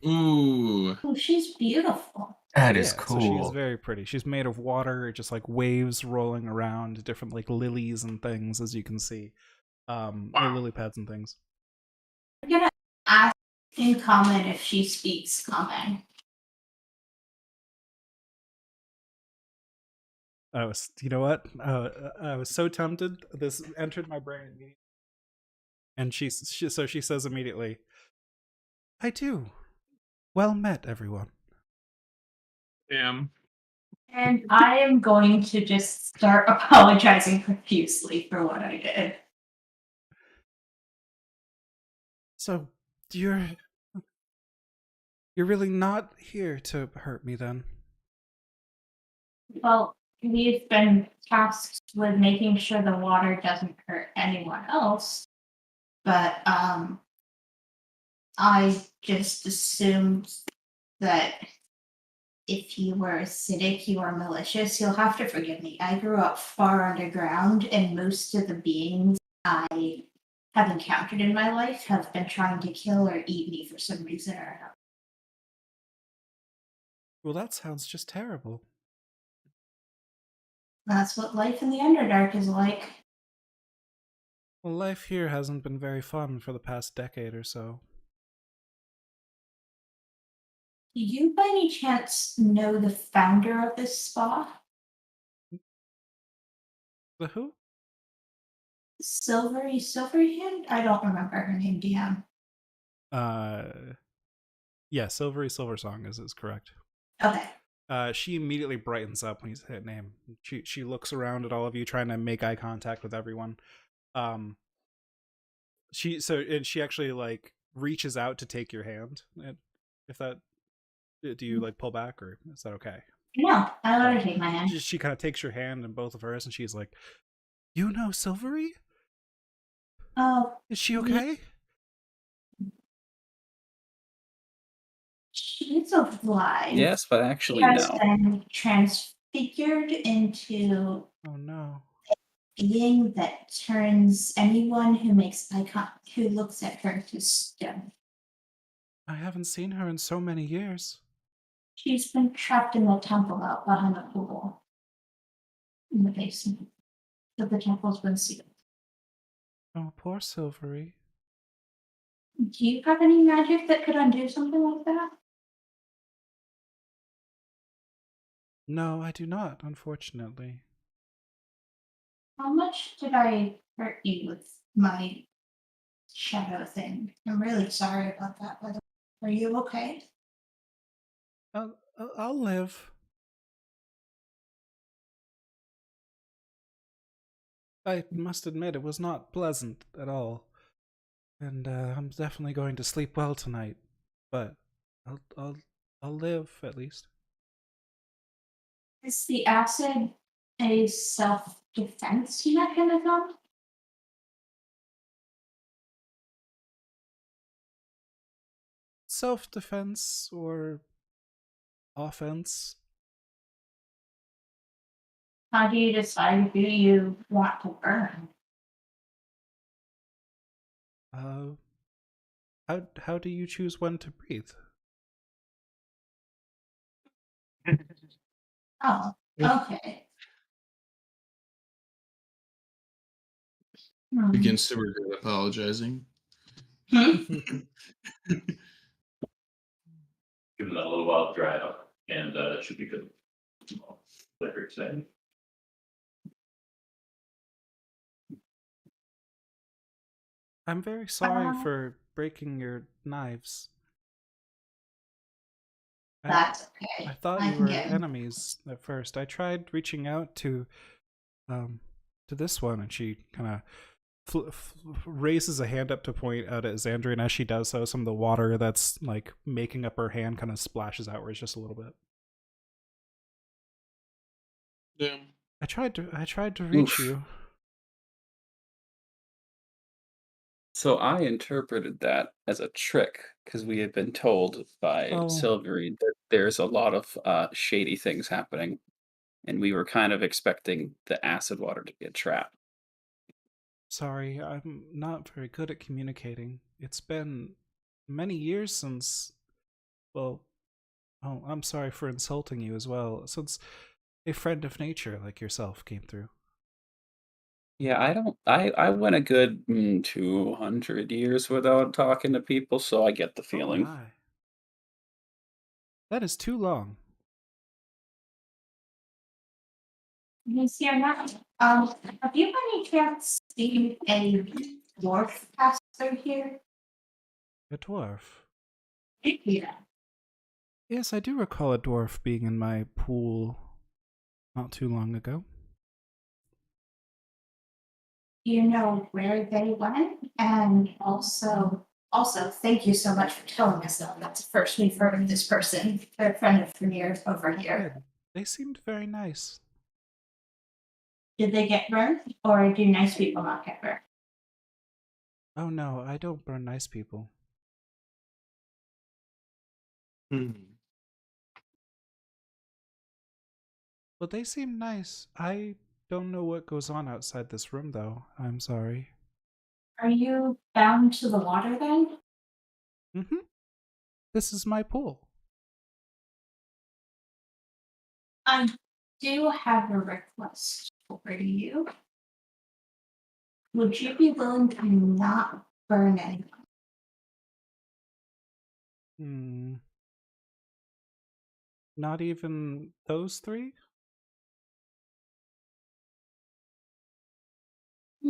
Ooh. Oh, she's beautiful. That is So cool. she's very pretty. She's made of water, just like waves rolling around, different like lilies and things, as you can see. Or lily pads and things. I'm gonna ask in common if she speaks common. You know what? I was so tempted. This entered my brain immediately. And she says immediately, I do. Well met, everyone. Damn. And I am going to just start apologizing profusely for what I did. So, you're really not here to hurt me then? Well, we've been tasked with making sure the water doesn't hurt anyone else, but I just assumed that if you were acidic, you were malicious. You'll have to forgive me. I grew up far underground, and most of the beings I have encountered in my life have been trying to kill or eat me for some reason or another. Well, that sounds just terrible. That's what life in the Underdark is like. Well, life here hasn't been very fun for the past decade or so. Do you by any chance know the founder of this spa? The who? Silvery hand? I don't remember her name, DM. Yeah, Silvery Silversong is correct. Okay. She immediately brightens up when you say that name. She looks around at all of you, trying to make eye contact with everyone. She actually like reaches out to take your hand. If that, do you like pull back, or is that okay? No, I let her take my hand. She kind of takes your hand in both of hers, and she's like, "You know Silvery? Oh, Is she okay?" she's alive. Yes, but She actually has no. been transfigured into Oh no. being that turns anyone who makes who looks at her to stone. I haven't seen her in so many years. She's been trapped in the temple out behind the pool in the basement. So the temple's been sealed. Oh, poor Silvery. Do you have any magic that could undo something like that? No, I do not, unfortunately. How much did I hurt you with my shadow thing? I'm really sorry about that, by the way. Are you okay? I'll live. I must admit, it was not pleasant at all, and I'm definitely going to sleep well tonight. But I'll I'll I'll live at least. Is the acid a self-defense mechanism? Self-defense or offense? How do you decide who you want to burn? Uh, how do you choose when to breathe? Oh, okay. Begins to regret apologizing. Hmm? Give it a little while to dry out, and it should be good. Later today. I'm very sorry for breaking your knives. That's okay. I thought I you can were get enemies at first. I tried reaching out to this one, and she kind of raises a hand up to point out at Xandria, and as she does so, some of the water that's like making up her hand kind of splashes outwards just a little bit. Yeah. I tried to reach Oof. you. So I interpreted that as a trick because we had been told by Oh. Silvery that there's a lot of shady things happening, and we were kind of expecting the acid water to be a trap. Sorry, I'm not very good at communicating. It's been many years since, well, oh, I'm sorry for insulting you as well, since a friend of nature like yourself came through. Yeah, I went a good 200 years without talking to people, so I get the Oh feeling. my. That is too long. You see, I'm not. Have you by any chance seen a dwarf pass through here? A dwarf. Yeah. Yes, I do recall a dwarf being in my pool not too long ago. You know where they went, and also thank you so much for telling us that. That's the first we've heard of this person. They're a friend of Premier's over here. Good. They seemed very nice. Did they get burned, or do nice people not get burned? Oh no, I don't burn nice people. But they seem nice. I don't know what goes on outside this room, though. I'm sorry. Are you bound to the water then? Mm-hmm. This is my pool. I do have a request for you. Would you be willing to not burn anyone? Hmm. Not even those three?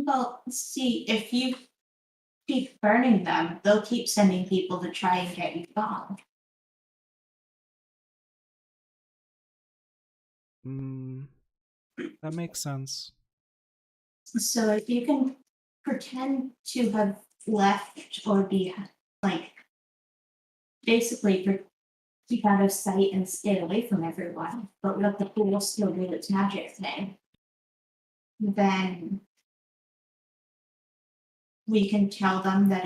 Well, see, if you keep burning them, they'll keep sending people to try and get you gone. That makes sense. So if you can pretend to have left or be like basically keep out of sight and stay away from everyone, but let the pool still do its magic thing, then we can tell them that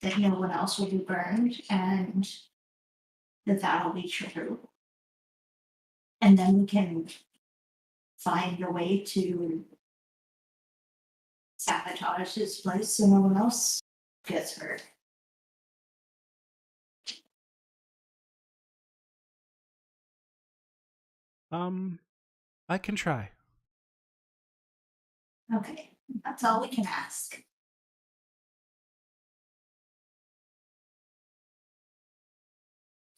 that no one else will be burned and that that'll be true. And then we can find a way to sabotage this place so no one else gets hurt. I can try. Okay, that's all we can ask.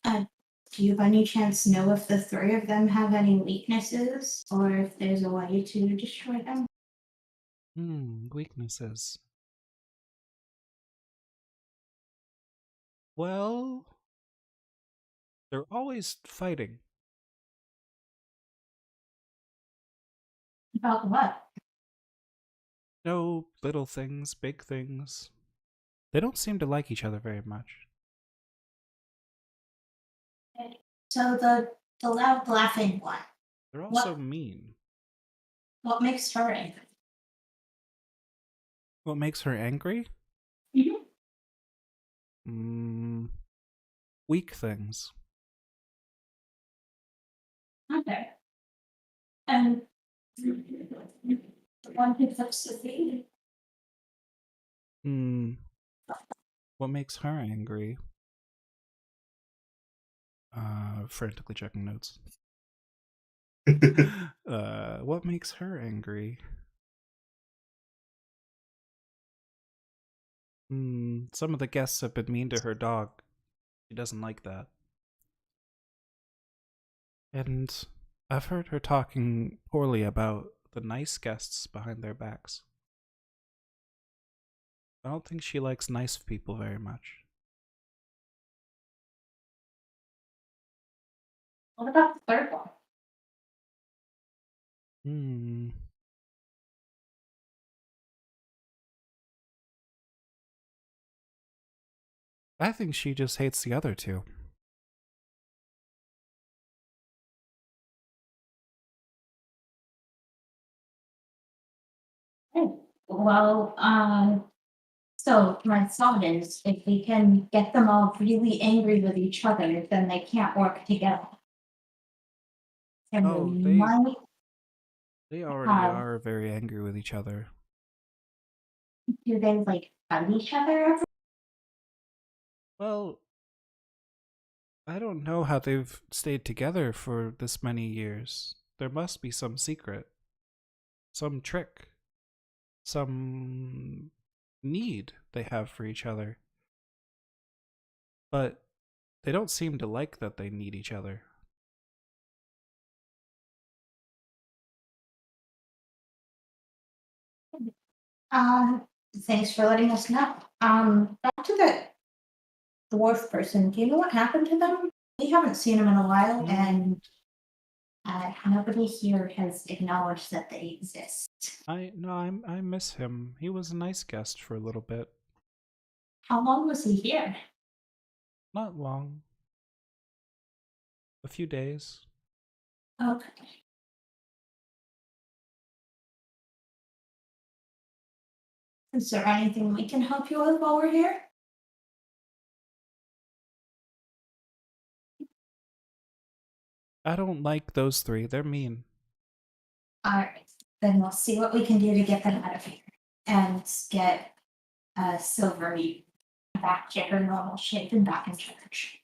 Do you by any chance know if the three of them have any weaknesses or if there's a way to destroy them? Weaknesses. Well, they're always fighting. About what? No, little things, big things. They don't seem to like each other very much. So the loud laughing one, They're also What? mean. what makes her angry? What makes her angry? Mm-hmm. Weak things. Okay. And the one who puts the feed. What makes her angry? Frantically checking notes. What makes her angry? Some of the guests have been mean to her dog. She doesn't like that. And I've heard her talking poorly about the nice guests behind their backs. I don't think she likes nice people very much. What about the third one? I think she just hates the other two. Well, so my thought is if we can get them all really angry with each other, then they can't work together. And Oh, we might They already are very angry with each other. do they like fight each other ever? Well, I don't know how they've stayed together for this many years. There must be some secret, some trick, some need they have for each other. But they don't seem to like that they need each other. Thanks for letting us know. Back to the dwarf person. Do you know what happened to them? We haven't seen them in a while, and nobody here has acknowledged that they exist. I miss him. He was a nice guest for a little bit. How long was he here? Not long. A few days. Okay. Is there anything we can help you with while we're here? I don't like those three. They're mean. Alright, then we'll see what we can do to get them out of here and get Silvery back to her normal shape and back in charge.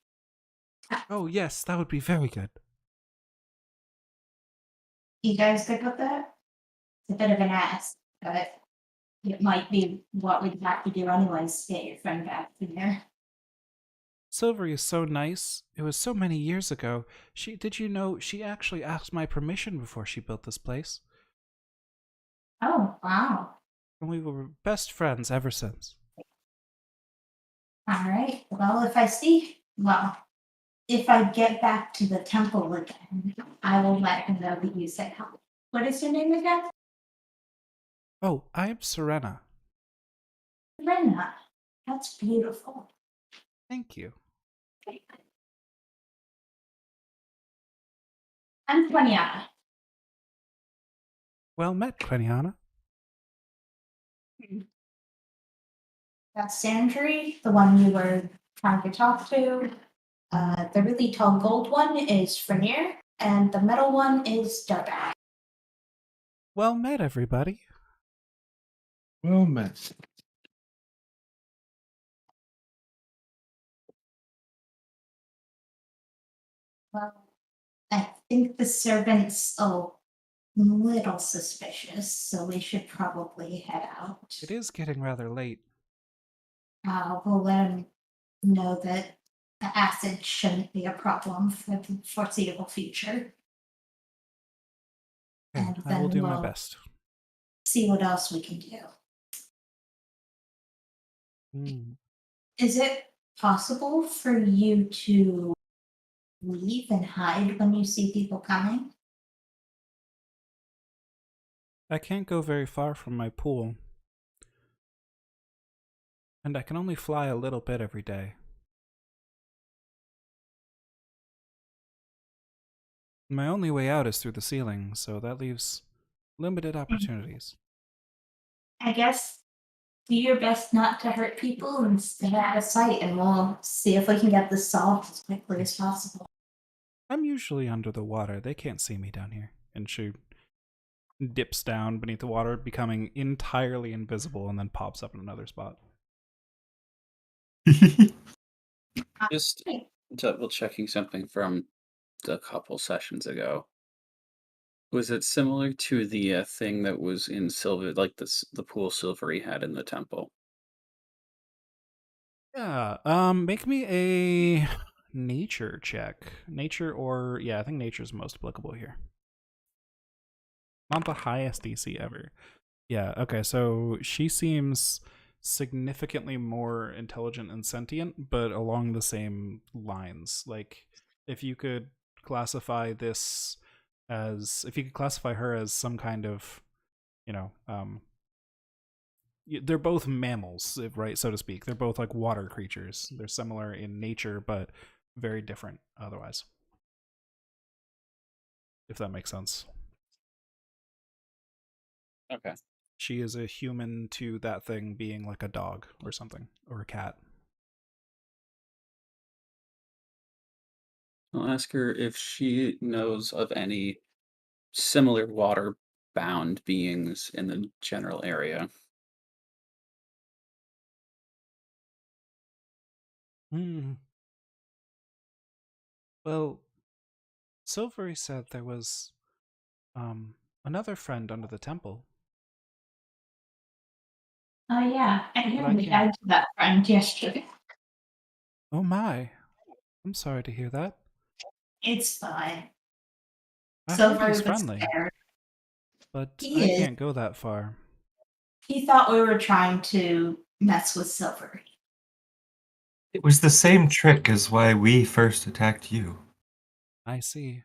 Oh, yes, that would be very good. You guys good with that? It's a bit of an ask, but it might be what we'd have to do anyways to get your friend back in there. Silvery is so nice. It was so many years ago. Did you know she actually asked my permission before she built this place? Oh, wow. And we were best friends ever since. All right. Well, if I get back to the temple again, I will let him know that you said help. What is your name again? Oh, I'm Serena. Rena. That's beautiful. Thank you. I'm Tanyana. Well met, Queniana. That's Sandry, the one you were trying to talk to. The really tall gold one is Frenier, and the metal one is Dardak. Well met, everybody. Well met. Well, I think the servant's a little suspicious, so we should probably head out. It is getting rather late. We'll let him know that the acid shouldn't be a problem for the foreseeable future. Okay, And I will then do my we'll best. see what else we can do. Mm. Is it possible for you to leave and hide when you see people coming? I can't go very far from my pool. And I can only fly a little bit every day. My only way out is through the ceiling, so that leaves limited opportunities. I guess do your best not to hurt people and stay out of sight, and we'll see if we can get this solved as quickly as possible. I'm usually under the water. They can't see me down here. And she dips down beneath the water, becoming entirely invisible, and then pops up in another spot. Just double checking something from a couple sessions ago. Was it similar to the thing that was in Silver, like the pool Silvery had in the temple? Yeah, make me a nature check. Nature or, yeah, I think nature's most applicable here. Not the highest DC ever. Yeah, okay, so she seems significantly more intelligent and sentient, but along the same lines. Like, if you could classify this if you could classify her as some kind of, you know, they're both mammals, right, so to speak. They're both like water creatures. They're similar in nature, but very different otherwise. If that makes sense. Okay. She is a human to that thing being like a dog or something, or a cat. I'll ask her if she knows of any similar water-bound beings in the general area. Hmm. Well, Silvery said there was another friend under the temple. Oh yeah, I But hear I we can't. had that friend yesterday. Oh my. I'm sorry to hear that. It's fine. I heard Silver he's was friendly, scared. but He I is. can't go that far. He thought we were trying to mess with Silver. It was the same trick as why we first attacked you. I see.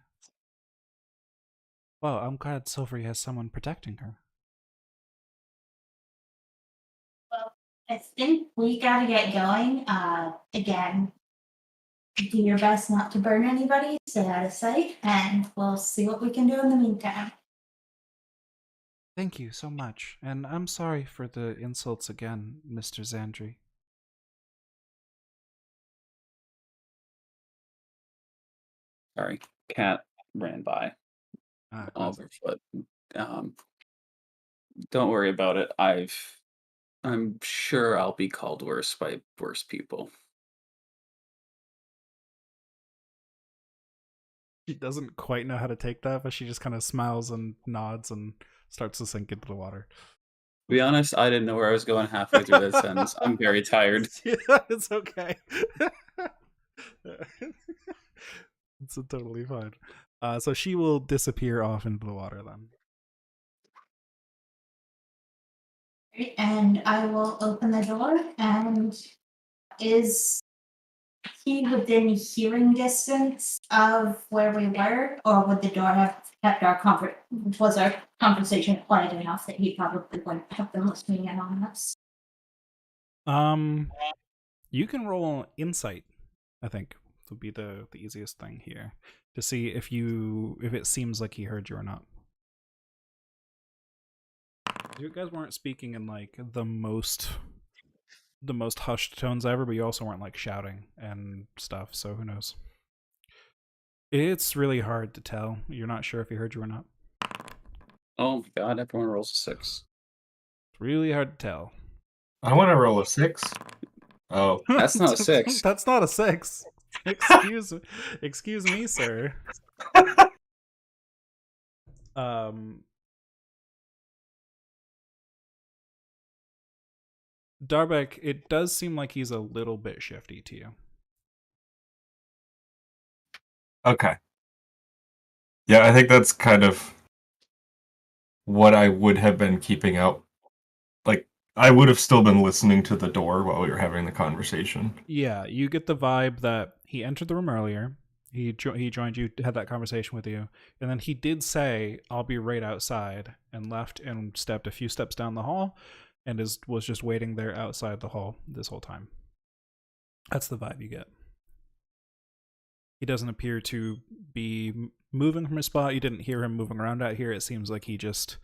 Well, I'm glad Silvery has someone protecting her. Well, I think we gotta get going. Again, do your best not to burn anybody, stay out of sight, and we'll see what we can do in the meantime. Thank you so much, and I'm sorry for the insults again, Mr. Zandri. Sorry, cat ran by Ah, classic. Overfoot. Um, don't worry about it. I'm sure I'll be called worse by worse people. She doesn't quite know how to take that, but she just kind of smiles and nods and starts to sink into the water. To be honest, I didn't know where I was going halfway through that sentence. I'm very tired. Yeah, it's okay. It's totally fine. So she will disappear off into the water then. And I will open the door. And is he within hearing distance of where we were, or would the door have kept was our conversation quiet enough that he probably wouldn't have been listening in on us? You can roll insight, I think would be the easiest thing here, to see if it seems like he heard you or not. You guys weren't speaking in like the most hushed tones ever, but you also weren't like shouting and stuff, so who knows. It's really hard to tell. You're not sure if he heard you or not. Oh my god, everyone rolls a 6. It's really hard to tell. I want to roll a 6. Oh, That's not a 6. That's not a 6. Excuse me, sir. Darbeck, it does seem like he's a little bit shifty to you. okay. Yeah, I think that's kind of what I would have been keeping out. Like, I would have still been listening to the door while we were having the conversation. Yeah, you get the vibe that he entered the room earlier. He joined you, had that conversation with you, and then he did say, "I'll be right outside," and left and stepped a few steps down the hall, and was just waiting there outside the hall this whole time. That's the vibe you get. He doesn't appear to be moving from his spot. You didn't hear him moving around out here. It seems like he just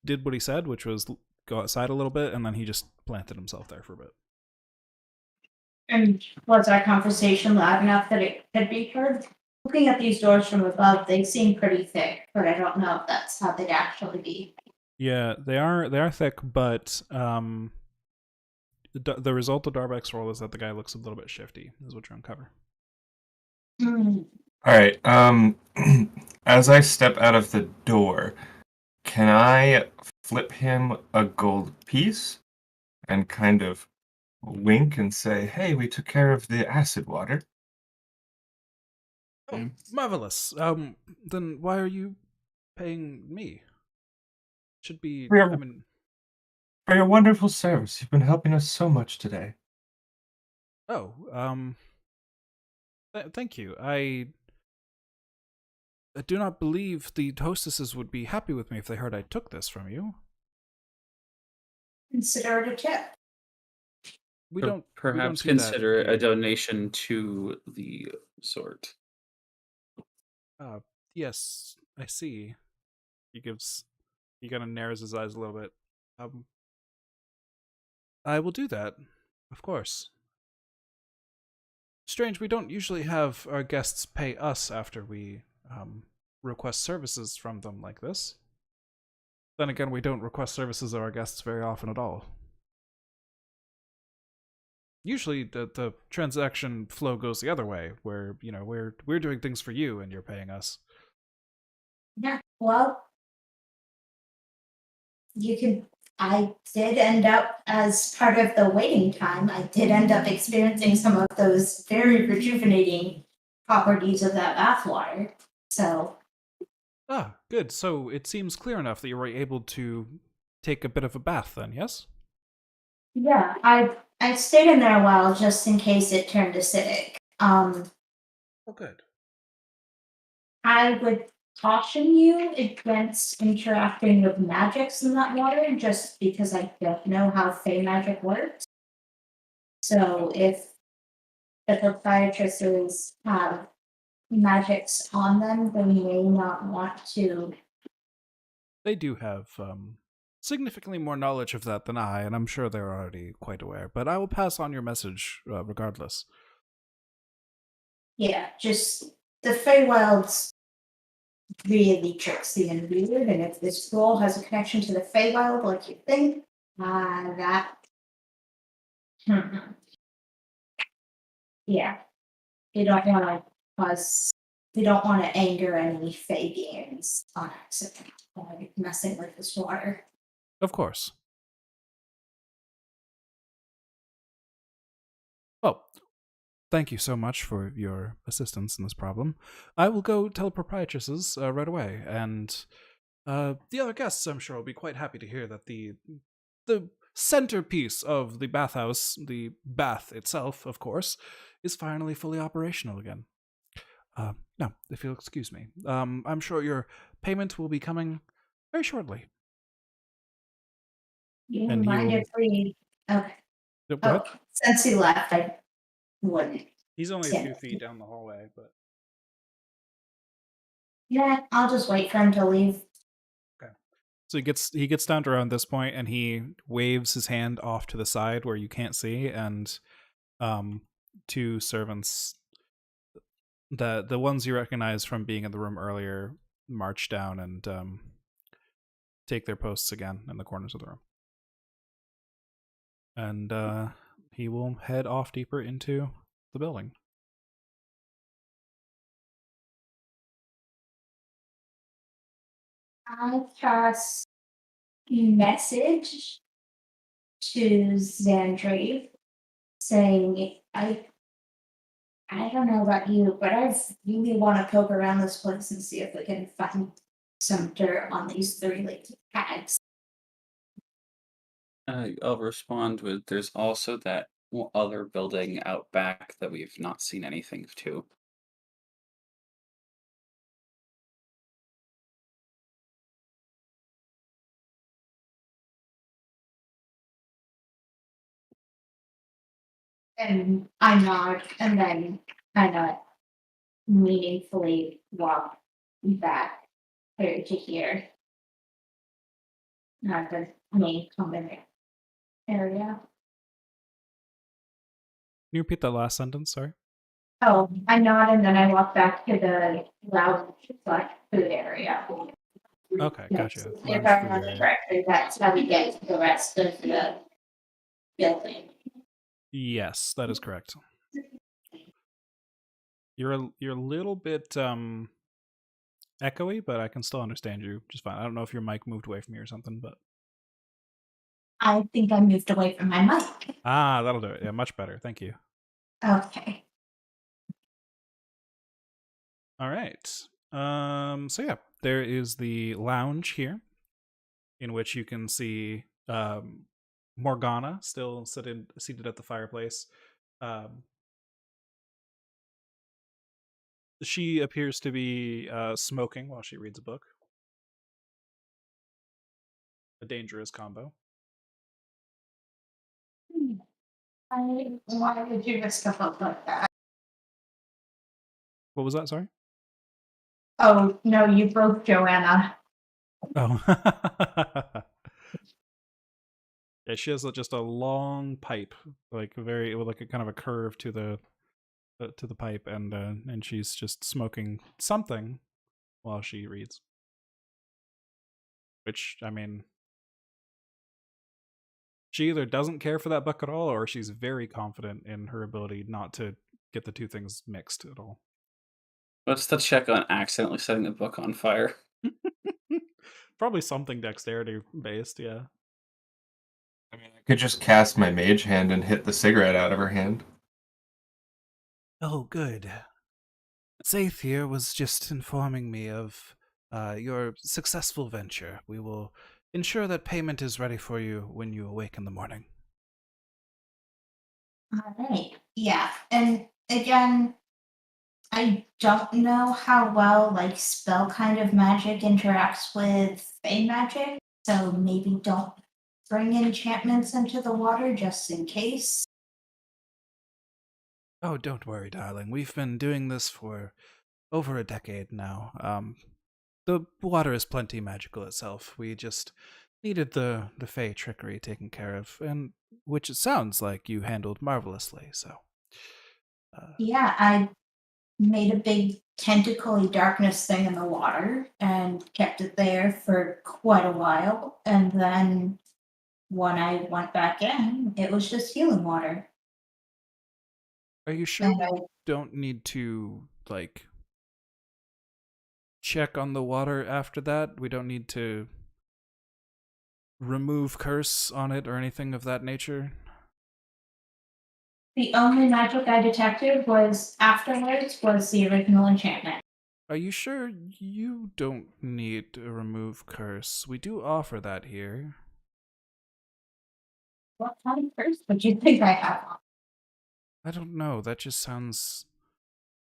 did what he said, which was go outside a little bit, and then he just planted himself there for a bit. And was our conversation loud enough that it could be heard? Looking at these doors from above, they seem pretty thick, but I don't know if that's how they'd actually be. Yeah, they are thick, but the result of Darbeck's roll is that the guy looks a little bit shifty, is what you uncover. All right. As I step out of the door, can I flip him a gold piece and kind of wink and say, "Hey, we took care of the acid water." Oh, marvelous. Then why are you paying me? Should be. For your, I mean, for your wonderful service, you've been helping us so much today. oh, thank you. I do not believe the hostesses would be happy with me if they heard I took this from you. Consider it a tip. We don't. Perhaps we don't do that consider it a here. donation to the resort. Yes, I see. He kind of narrows his eyes a little bit. I will do that, of course. Strange, we don't usually have our guests pay us after we request services from them like this. Then again, we don't request services of our guests very often at all. Usually, the transaction flow goes the other way, where we're doing things for you and you're paying us. Yeah, well, I did end up, as part of the waiting time, I did end up experiencing some of those very rejuvenating properties of that bathwater. So, Ah, good. So it seems clear enough that you were able to take a bit of a bath then, yes? yeah, I stayed in there a while just in case it turned acidic. Oh, good. I would caution you against interacting with magics in that water just because I don't know how Fey magic works. So if the proprietresses have magics on them, they may not want to. They do have significantly more knowledge of that than I, and I'm sure they're already quite aware. But I will pass on your message regardless. Yeah, just the Feywild's really tricksy and weird, and if this scroll has a connection to the Feywild like you think, that. Yeah. They don't want to cause. They don't want to anger any Fey beings on accident by messing with this water. Of course. Well, thank you so much for your assistance in this problem. I will go tell proprietresses right away, and the other guests, I'm sure, will be quite happy to hear that the centerpiece of the bathhouse, the bath itself, of course, is finally fully operational again. Now, if you'll excuse me, I'm sure your payment will be coming very shortly. You And he mind will- if we? Okay. Yep, go ahead. Oh, since he left, I wouldn't. He's only a Yeah. few feet down the hallway, but Yeah, I'll just wait for him to leave. so he gets down to around this point, and he waves his hand off to the side where you can't see, and two servants, the ones you recognize from being in the room earlier, march down and take their posts again in the corners of the room. And he will head off deeper into the building. I cast message to Xandri saying, I don't know about you, but I really want to poke around this place and see if we can find some dirt on these 3 like tags. I'll respond with there's also that other building out back that we've not seen anything to. And I nod and then kind of meaningfully walk back here to here. Not the main common area. Can you repeat that last sentence? Sorry. Oh, I nod and then I walk back to the lounge like food area. Okay, gotcha. If Lounge I food remember area. correctly, that's how we get to the rest of the building. Yes, that is correct. You're a little bit echoey, but I can still understand you just fine. I don't know if your mic moved away from you or something, but I think I moved away from my mic. that'll do it. Yeah, much better. Thank you. Okay. All right. So yeah, there is the lounge here, in which you can see Morgana still seated at the fireplace. She appears to be smoking while she reads a book. A dangerous combo. Why would you risk a book like that? What was that? Sorry. Oh, no, you broke Joanna. Oh. Yeah, she has just a long pipe, like very with like a kind of a curve to the pipe, and she's just smoking something while she reads. Which, I mean, she either doesn't care for that book at all, or she's very confident in her ability not to get the two things mixed at all. What's the check on accidentally setting the book on fire? Probably something dexterity based, yeah. I mean, I could just cast my mage hand and hit the cigarette out of her hand. Oh, good. Zaith here was just informing me of your successful venture. We will ensure that payment is ready for you when you awake in the morning. All right. Yeah. And again, I don't know how well like spell kind of magic interacts with fey magic, so maybe don't bring enchantments into the water just in case. Oh, don't worry, darling. We've been doing this for over a decade now. The water is plenty magical itself. We just needed the fey trickery taken care of, and which it sounds like you handled marvelously. So, Yeah, I made a big tentacly darkness thing in the water and kept it there for quite a while. And then when I went back in, it was just healing water. are you sure And we I, don't need to like check on the water after that? We don't need to remove curse on it or anything of that nature? the only magic I detected was afterwards was the original enchantment. Are you sure you don't need to remove curse? We do offer that here. What kind of purse would you think I have on? I don't know. That just sounds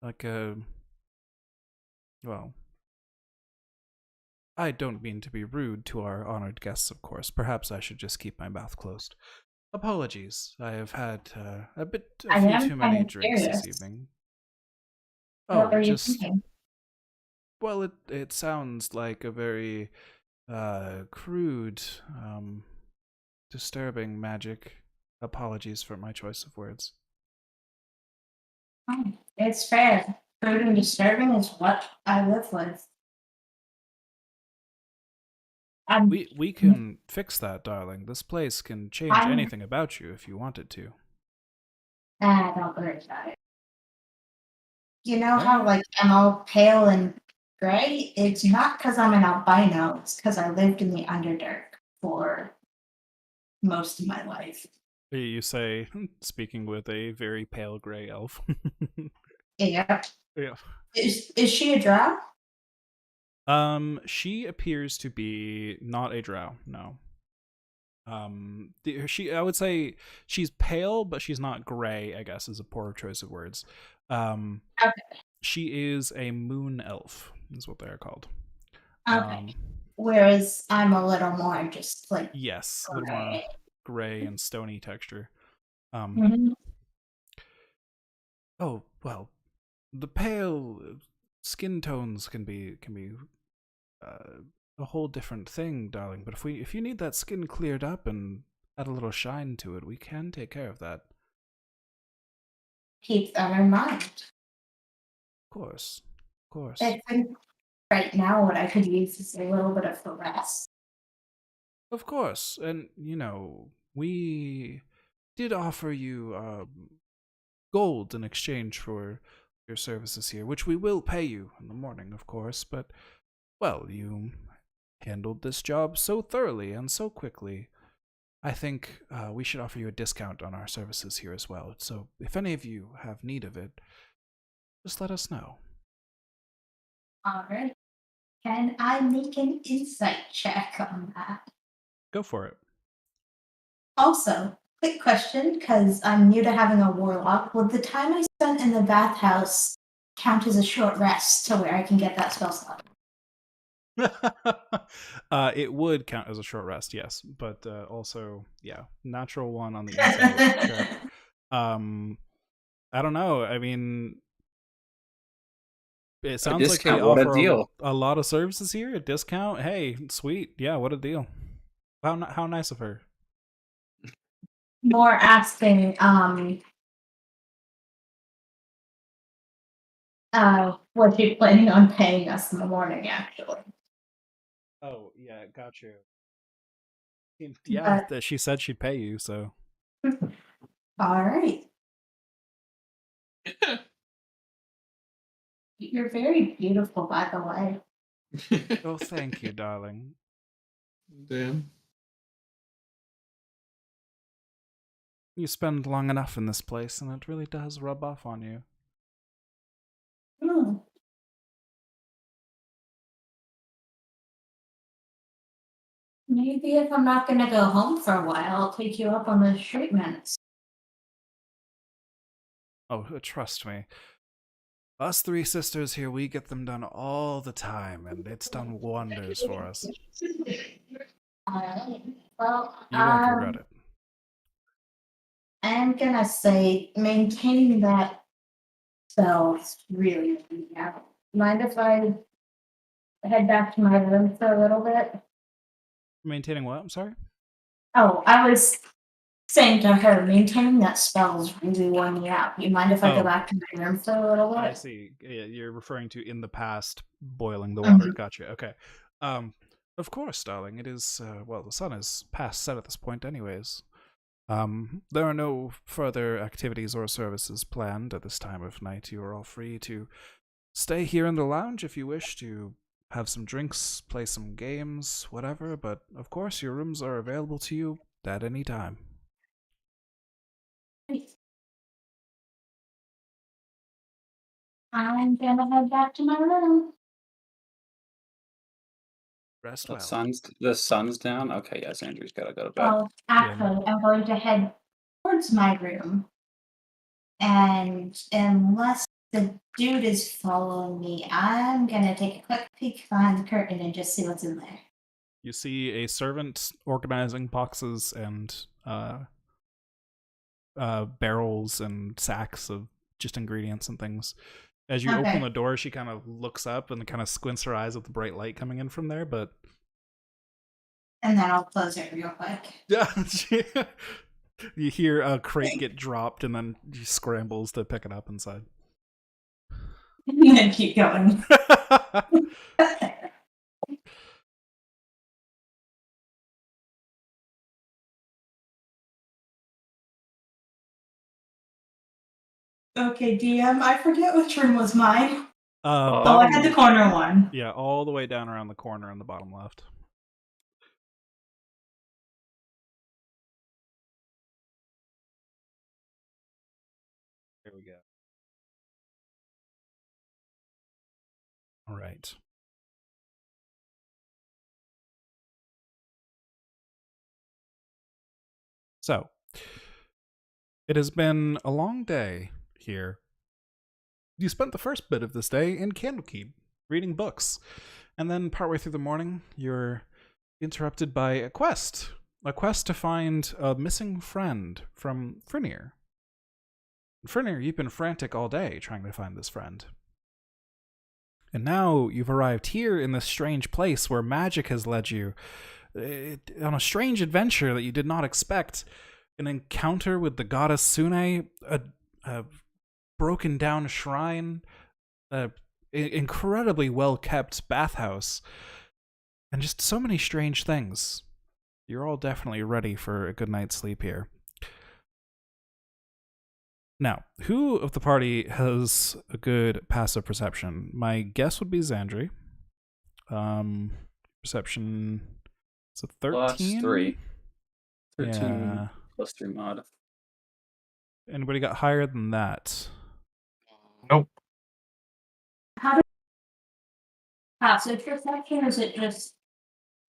like a. Well, I don't mean to be rude to our honored guests, of course. Perhaps I should just keep my mouth closed. Apologies. I have had a I few am too kind many of drinks this curious. evening. What Oh, were you just thinking? well, it sounds like a very crude, disturbing magic. Apologies for my choice of words. Oh, it's fair. Rude and disturbing is what I live with. I'm, We can fix that, darling. This place can change I'm, anything about you if you wanted to. don't worry about it. You know All how, right. like, I'm all pale and gray? It's not because I'm an albino, it's because I lived in the Underdark for most of my life. You say, speaking with a very pale gray elf. Yeah. Yeah. Is she a drow? She appears to be not a drow. No. I would say she's pale, but she's not gray. I guess is a poor choice of words. Okay. She is a moon elf, is what they are called. Okay. Whereas I'm a little more just like Yes, a little more gray and stony texture. Mhm. Oh well, the pale skin tones can be a whole different thing, darling. But if you need that skin cleared up and add a little shine to it, we can take care of that. Keep that in mind. Of course. I think right now what I could use is a little bit of the rest. Of course. And we did offer you gold in exchange for your services here, which we will pay you in the morning, of course. But well, you handled this job so thoroughly and so quickly. I think we should offer you a discount on our services here as well. So if any of you have need of it, just let us know. All right. Can I make an insight check on that? Go for it. Also, quick question, because I'm new to having a warlock. Would the time I spent in the bathhouse count as a short rest to where I can get that spell slot? It would count as a short rest, yes, but also, yeah, natural one on the insight check. I don't know. I mean, it A sounds like they discount. What a offer deal. a lot of services here. A discount. Hey, sweet. Yeah, what a deal. How nice of her. More asking, what you planning on paying us in the morning, actually. Oh yeah, got you. Yeah, But, she said she'd pay you, so. all right. You're very beautiful, by the way. Oh, thank you, darling. Damn. You spend long enough in this place, and it really does rub off on you. Hmm. Maybe if I'm not gonna go home for a while, I'll take you up on those treatments. Oh, trust me. Us three sisters here, we get them done all the time, and it's done wonders for us. Alright. Well, You won't regret it. I'm gonna say maintaining that spell is really out. Mind if I head back to my room for a little bit? Maintaining what? I'm sorry? Oh, I was saying to her, maintaining that spell is really worn me out. You mind if I go Oh. back to my room for a little bit? I see. Yeah, you're referring to in the past boiling the water. Gotcha. Okay. Of course, darling. It is. Well, the sun is past set at this point, anyways. There are no further activities or services planned at this time of night. You are all free to stay here in the lounge if you wish to have some drinks, play some games, whatever. But of course, your rooms are available to you at any time. I'm gonna head back to my room. Rest The well. sun's down. Okay, yes, Andrew's gotta go to bed. Well, actually, I'm going to head towards my room. And unless the dude is following me, I'm gonna take a quick peek behind the curtain and just see what's in there. You see a servant organizing boxes and barrels and sacks of just ingredients and things. As you Okay. open the door, she kind of looks up and kind of squints her eyes at the bright light coming in from there, but And then I'll close it real quick. yeah, you hear a crate get dropped and then she scrambles to pick it up inside. And then keep going. Okay, DM, I forget which room was mine. Oh, I had the corner one. Yeah, all the way down around the corner on the bottom left. There we go. All right. So, it has been a long day here. You spent the first bit of this day in Candlekeep, reading books. And then partway through the morning, you're interrupted by a quest to find a missing friend from Frynir. Frynir, you've been frantic all day trying to find this friend. And now you've arrived here in this strange place where magic has led you on a strange adventure that you did not expect. An encounter with the goddess Sune, a broken down shrine, an incredibly well kept bathhouse, and just so many strange things. You're all definitely ready for a good night's sleep here. Now, who of the party has a good passive perception? My guess would be Xandri. Perception is a 13? Plus 3. 13 Yeah. plus 3 mod. Anybody got higher than that? Nope. How do passive perception? Is it just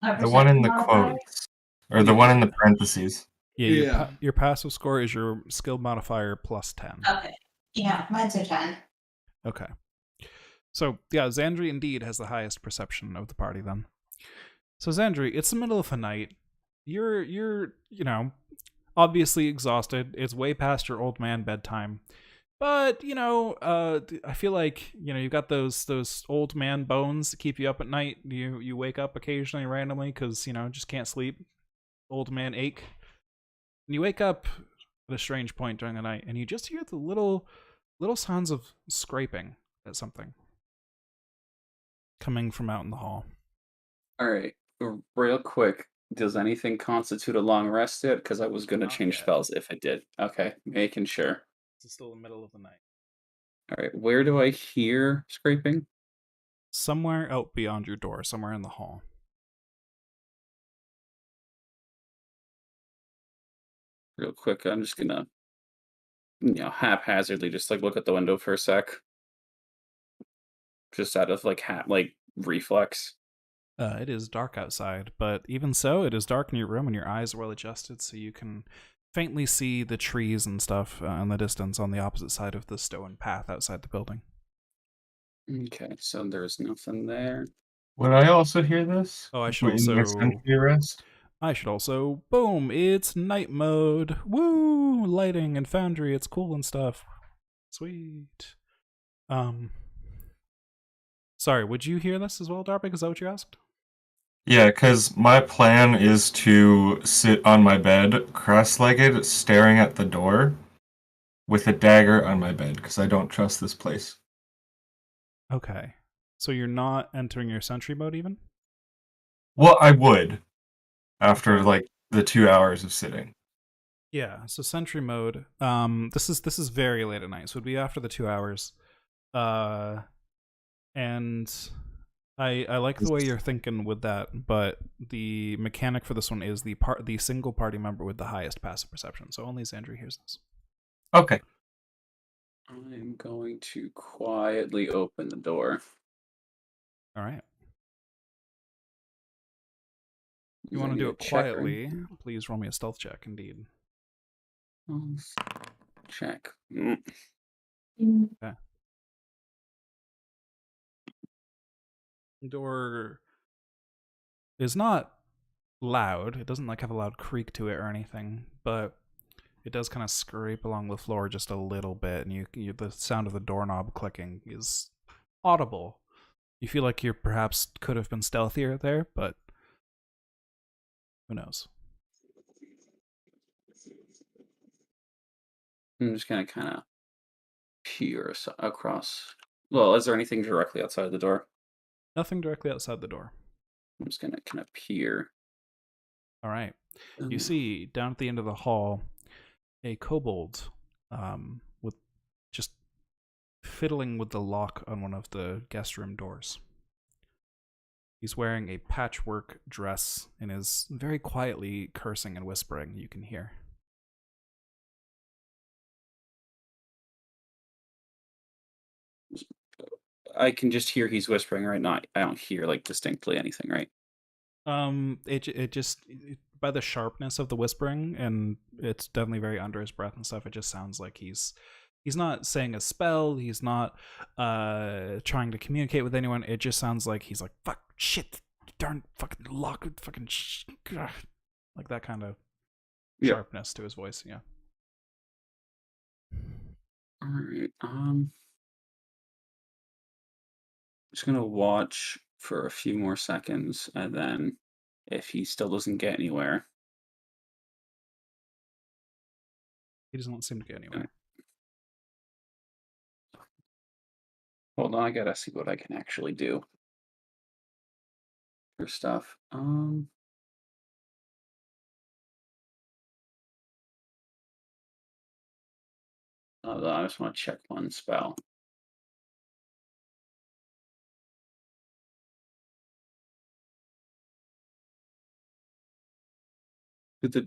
The one in the modifier? quotes. Or the one in the parentheses. Yeah, your passive score is your skill modifier plus 10. Okay. Yeah, mine's a 10. Okay. So, yeah, Xandri indeed has the highest perception of the party then. So, Xandri, it's the middle of the night. You're, obviously exhausted. It's way past your old man bedtime. But, I feel like, you've got those old man bones that keep you up at night. You wake up occasionally randomly because, just can't sleep. Old man ache. And you wake up at a strange point during the night, and you just hear the little sounds of scraping at something coming from out in the hall. All right, real quick. Does anything constitute a long rest yet? Because I was going to Not change yet. spells if it did. Okay, making sure. It's still the middle of the night. All right, where do I hear scraping? Somewhere out beyond your door, somewhere in the hall. Real quick, I'm just gonna, haphazardly just look at the window for a sec, just out of reflex. It is dark outside, but even so, it is dark in your room and your eyes are well adjusted, so you can faintly see the trees and stuff in the distance on the opposite side of the stone path outside the building. Okay, so there's nothing there. Would I also hear this? Oh, I should In the next also... entry rest? I should also... Boom! It's night mode! Woo! Lighting and foundry, it's cool and stuff. Sweet. Sorry, would you hear this as well, Darby? Is that what you asked? Yeah, because my plan is to sit on my bed, cross-legged, staring at the door, with a dagger on my bed, because I don't trust this place. Okay. So you're not entering your sentry mode even? Well, I would, after, the 2 hours of sitting. Yeah, so sentry mode. This is very late at night, so it'd be after the 2 hours. And I like the way you're thinking with that, but the mechanic for this one is the single party member with the highest passive perception. So only Xandri hears this. Okay. I'm going to quietly open the door. All right. You want to do it quietly, please roll me a stealth check, indeed. Check. Okay. Door is not loud. It doesn't like have a loud creak to it or anything, but it does kind of scrape along the floor just a little bit, and you the sound of the doorknob clicking is audible. You feel like you perhaps could have been stealthier there, but who knows? I'm just gonna kind of peer across. Well, is there anything directly outside the door? Nothing directly outside the door. I'm just gonna kind of peer. All right. You see down at the end of the hall a kobold with just fiddling with the lock on one of the guest room doors. He's wearing a patchwork dress and is very quietly cursing and whispering, you can hear. I can just hear he's whispering right now. I don't hear like distinctly anything, right? It just by the sharpness of the whispering, and it's definitely very under his breath and stuff, it just sounds like he's not saying a spell, he's not trying to communicate with anyone. It just sounds like he's like, fuck, shit, darn, fucking lock, fucking like that kind of sharpness to his voice. Yeah. All right. Just gonna watch for a few more seconds, and then if he still doesn't get anywhere, He doesn't seem to get anywhere. hold on. I gotta see what I can actually do for stuff. Hold on, I just want to check one spell.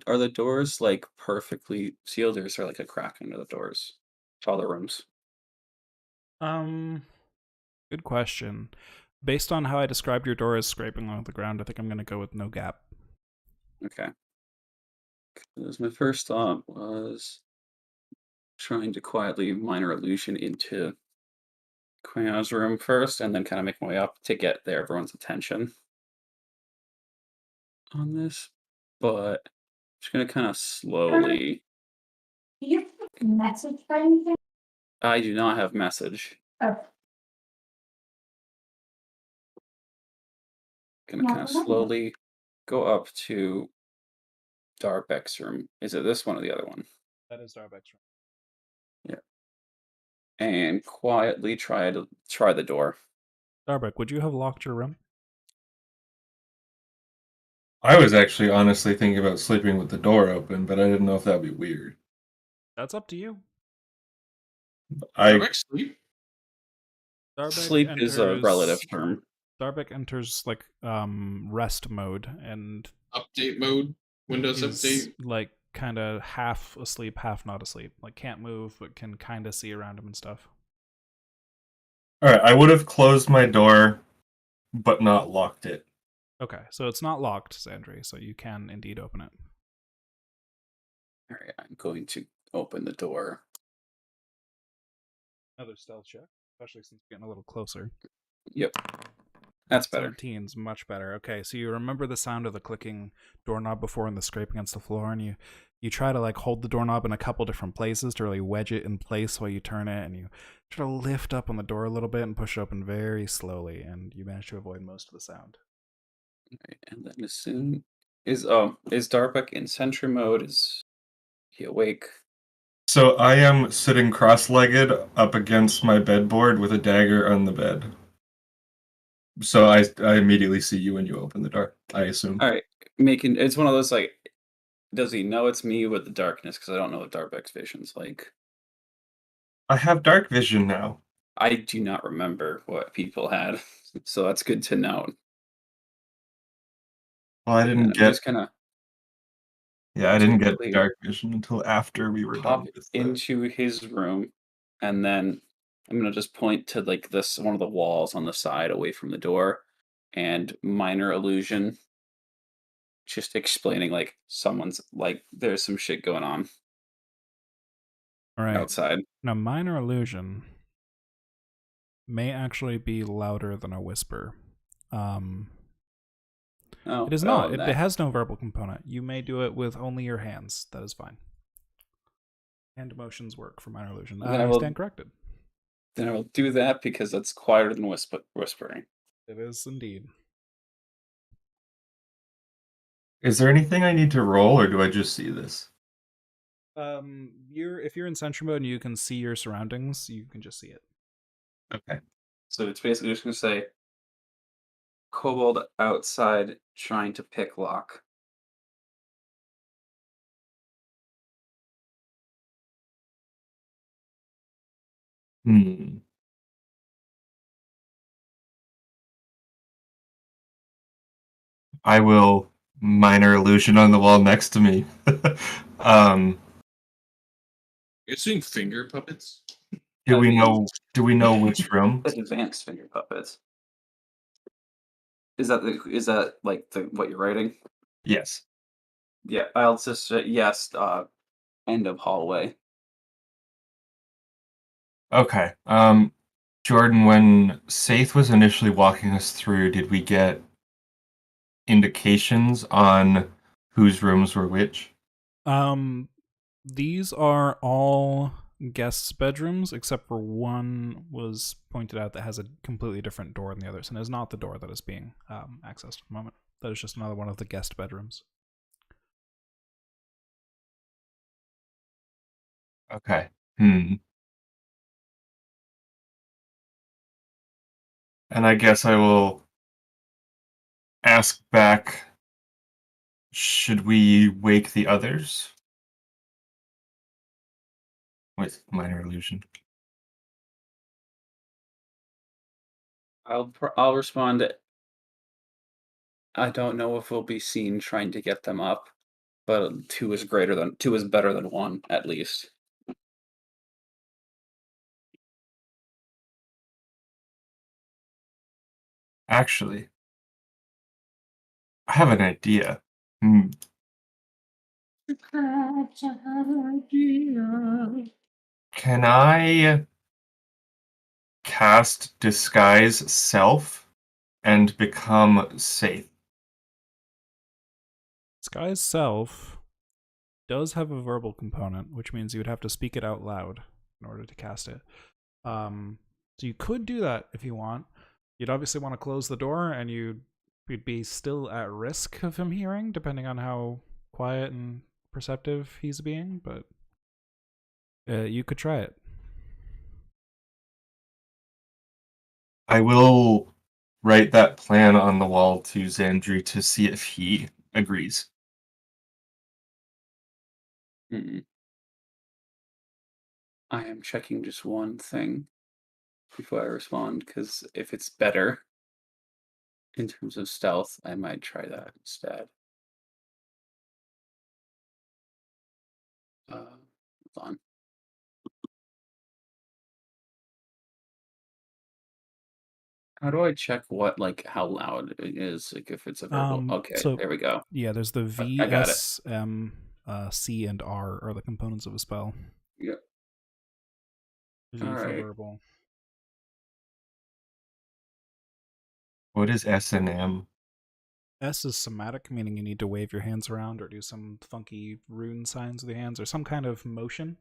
Are the doors like perfectly sealed, or is there like a crack under the doors to all the rooms? Good question. Based on how I described your door as scraping along the ground, I think I'm gonna go with no gap. Okay. Because my first thought was trying to quietly minor illusion into Quina's room first, and then kind of make my way up to get everyone's attention on this. But I'm just gonna kind of slowly. Do you have a message for anything? I do not have message. Oh. Gonna kind of slowly go up to Darbek's room. Is it this one or the other one? That is Darbek's room. Yeah. And quietly try the door. Darbek, would you have locked your room? I was actually honestly thinking about sleeping with the door open, but I didn't know if that'd be weird. That's up to you. I Sleep. Darbek Sleep is a relative term. Darbek enters like rest mode and Update mode. Windows is update. like kind of half asleep, half not asleep. Like can't move, but can kind of see around him and stuff. all right. I would have closed my door, but not locked it. Okay, so it's not locked, Sandri, so you can indeed open it. All right, I'm going to open the door. Another stealth check, especially since you're getting a little closer. Yep. That's better. 17's much better. Okay, so you remember the sound of the clicking doorknob before and the scrape against the floor, and you try to like hold the doorknob in a couple different places to really wedge it in place while you turn it, and you try to lift up on the door a little bit and push it open very slowly, and you manage to avoid most of the sound. Right, and then as soon is Darbek in sentry mode? Is he awake? So I am sitting cross-legged up against my bedboard with a dagger on the bed. So I immediately see you when you open the door, I assume. All right, it's one of those like, does he know it's me with the darkness? Because I don't know what Darbek's vision's like. I have dark vision now. I do not remember what people had, so that's good to know. Well, I didn't get. Just kind of. Yeah, I didn't get Typically dark vision until after we were hop done with into his room, and then I'm gonna just point to like this one of the walls on the side away from the door, and minor illusion just explaining like someone's like there's some shit going on All right. outside. Now, minor illusion may actually be louder than a whisper. Oh, It is well, not. It that- has no verbal component. You may do it with only your hands. That is fine. Hand motions work for minor illusion. Then I You will- stand corrected. Then I will do that because that's quieter than whispering. It is indeed. Is there anything I need to roll, or do I just see this? If you're in sentry mode and you can see your surroundings, you can just see it. Okay. So it's basically just gonna say kobold outside trying to pick lock. Hmm. I will minor illusion on the wall next to me. You're seeing finger puppets? Do we know which room? Like advanced finger puppets. Is that like what you're writing? Yes. Yeah, I'll just say yes. End of hallway. Okay. Jordan, when Saith was initially walking us through, did we get indications on whose rooms were which? These are all guests' bedrooms, except for one was pointed out that has a completely different door than the others, and is not the door that is being accessed at the moment. That is just another one of the guest bedrooms. Okay. And I guess I will ask back, should we wake the others? With minor illusion. I'll respond. I don't know if we'll be seen trying to get them up, but two is better than one at least. Actually, I have an idea. Can I cast Disguise Self and become safe? Sky's self does have a verbal component, which means you would have to speak it out loud in order to cast it. So you could do that if you want. You'd obviously want to close the door, and you'd be still at risk of him hearing, depending on how quiet and perceptive he's being, but you could try it. I will write that plan on the wall to Xandri to see if he agrees. I am checking just one thing before I respond, because if it's better in terms of stealth, I might try that instead. Hold on. How do I check how loud it is? Like if it's a verbal. Okay, So there we go. yeah, there's the V, I got it. S, M, C, and R are the components of a spell. Yep. V for Alright. verbal. What is S and M? S is somatic, meaning you need to wave your hands around or do some funky rune signs with your hands or some kind of motion.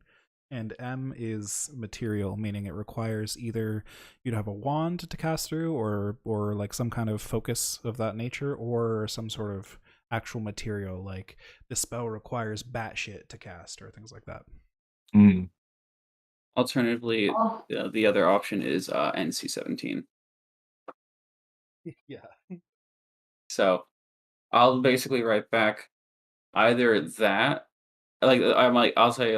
And M is material, meaning it requires either you to have a wand to cast through or like some kind of focus of that nature, or some sort of actual material, like the spell requires batshit to cast or things like that. Alternatively, Oh, the other option is NC-17. Yeah. So I'll basically write back either that, I'll say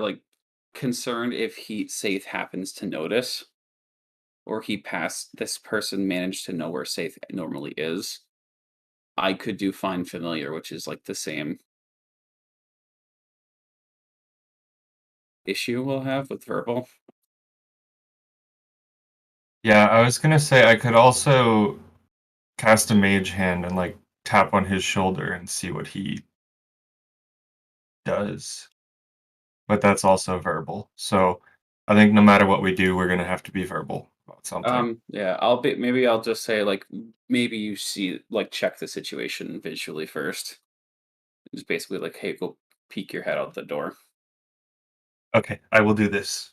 concerned if Saith happens to notice, or this person managed to know where Saith normally is. I could do find familiar, which is like the same issue we'll have with verbal. Yeah, I was gonna say I could also cast a mage hand and tap on his shoulder and see what he does. But that's also verbal. So I think no matter what we do, we're gonna have to be verbal about something. Yeah, maybe I'll just say like maybe you see like check the situation visually first. It's basically like, hey, go peek your head out the door. Okay, I will do this.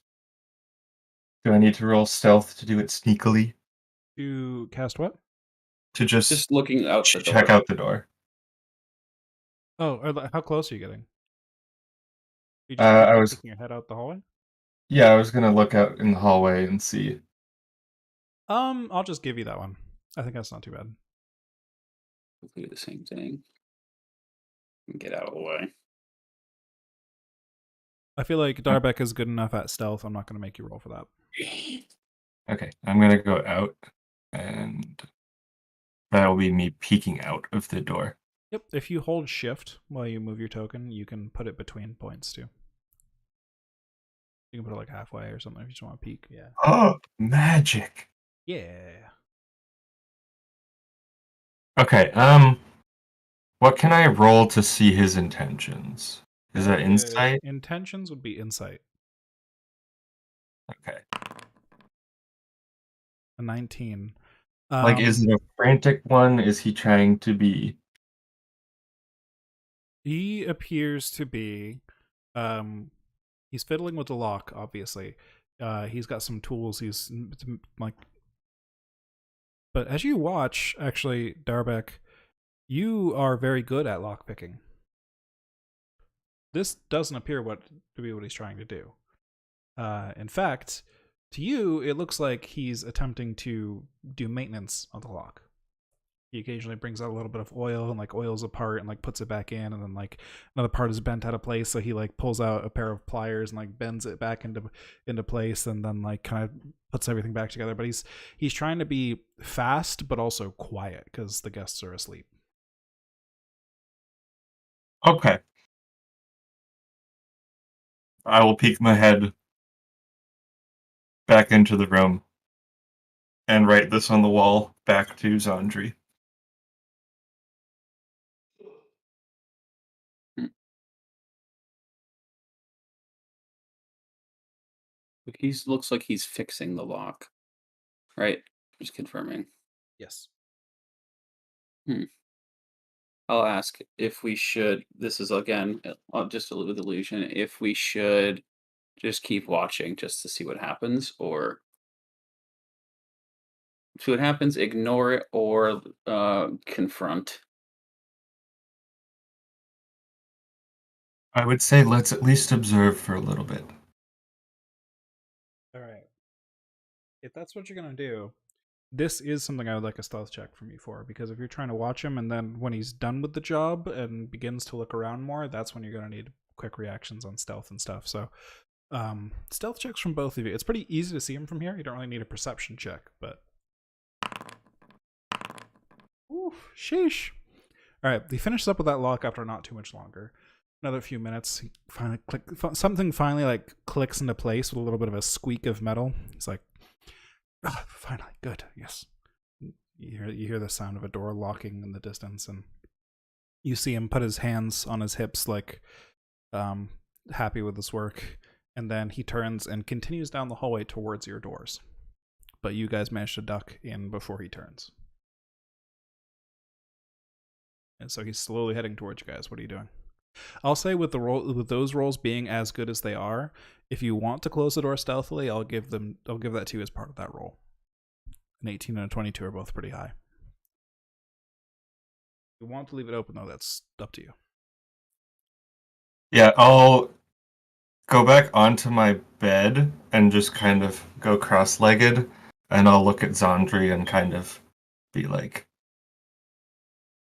Do I need to roll stealth to do it sneakily? To cast what? To just Just looking out the check door. out the door. Oh, how close are you getting? You just I was sticking your head out the hallway? Yeah, I was gonna look out in the hallway and see. I'll just give you that one. I think that's not too bad. We'll do the same thing. Get out of the way. I feel like Darbeck is good enough at stealth. I'm not going to make you roll for that. Okay, I'm gonna go out, and that'll be me peeking out of the door. Yep. If you hold shift while you move your token, you can put it between points too. You can put it like halfway or something if you just want to peek. Yeah. Oh, magic! Yeah. Okay, what can I roll to see his intentions? Is that insight? Intentions would be insight. Okay. A 19. Like, is it a frantic one? Is he trying to be? He appears to be. He's fiddling with the lock, obviously. He's got some tools. He's like. But as you watch, actually, Darbeck, you are very good at lockpicking. This doesn't appear to be what he's trying to do. In fact, to you, it looks like he's attempting to do maintenance on the lock. He occasionally brings out a little bit of oil and like oils a part and like puts it back in, and then like another part is bent out of place, so he like pulls out a pair of pliers and like bends it back into place, and then like kind of puts everything back together. But he's trying to be fast but also quiet because the guests are asleep. Okay. I will peek my head back into the room and write this on the wall back to Zandri. He looks like he's fixing the lock. Right? Just confirming. Yes. I'll ask if we should. This is again just a little illusion. If we should just keep watching just to see what happens, or see what happens, ignore it, or confront. I would say let's at least observe for a little bit. All right. If that's what you're gonna do, this is something I would like a stealth check from you for, because if you're trying to watch him and then when he's done with the job and begins to look around more, that's when you're gonna need quick reactions on stealth and stuff. So stealth checks from both of you. It's pretty easy to see him from here. You don't really need a perception check, but oof, sheesh. All right, he finishes up with that lock after not too much longer. Another few minutes, he finally something finally like clicks into place with a little bit of a squeak of metal. He's like, oh, finally, good, yes. You hear the sound of a door locking in the distance, and you see him put his hands on his hips, like happy with his work. And then he turns and continues down the hallway towards your doors. But you guys manage to duck in before he turns. And so he's slowly heading towards you guys. What are you doing? I'll say with those rolls being as good as they are, if you want to close the door stealthily, I'll give that to you as part of that roll. An 18 and a 22 are both pretty high. If you want to leave it open though, that's up to you. Yeah, I'll go back onto my bed and just kind of go cross-legged, and I'll look at Zandri and kind of be like,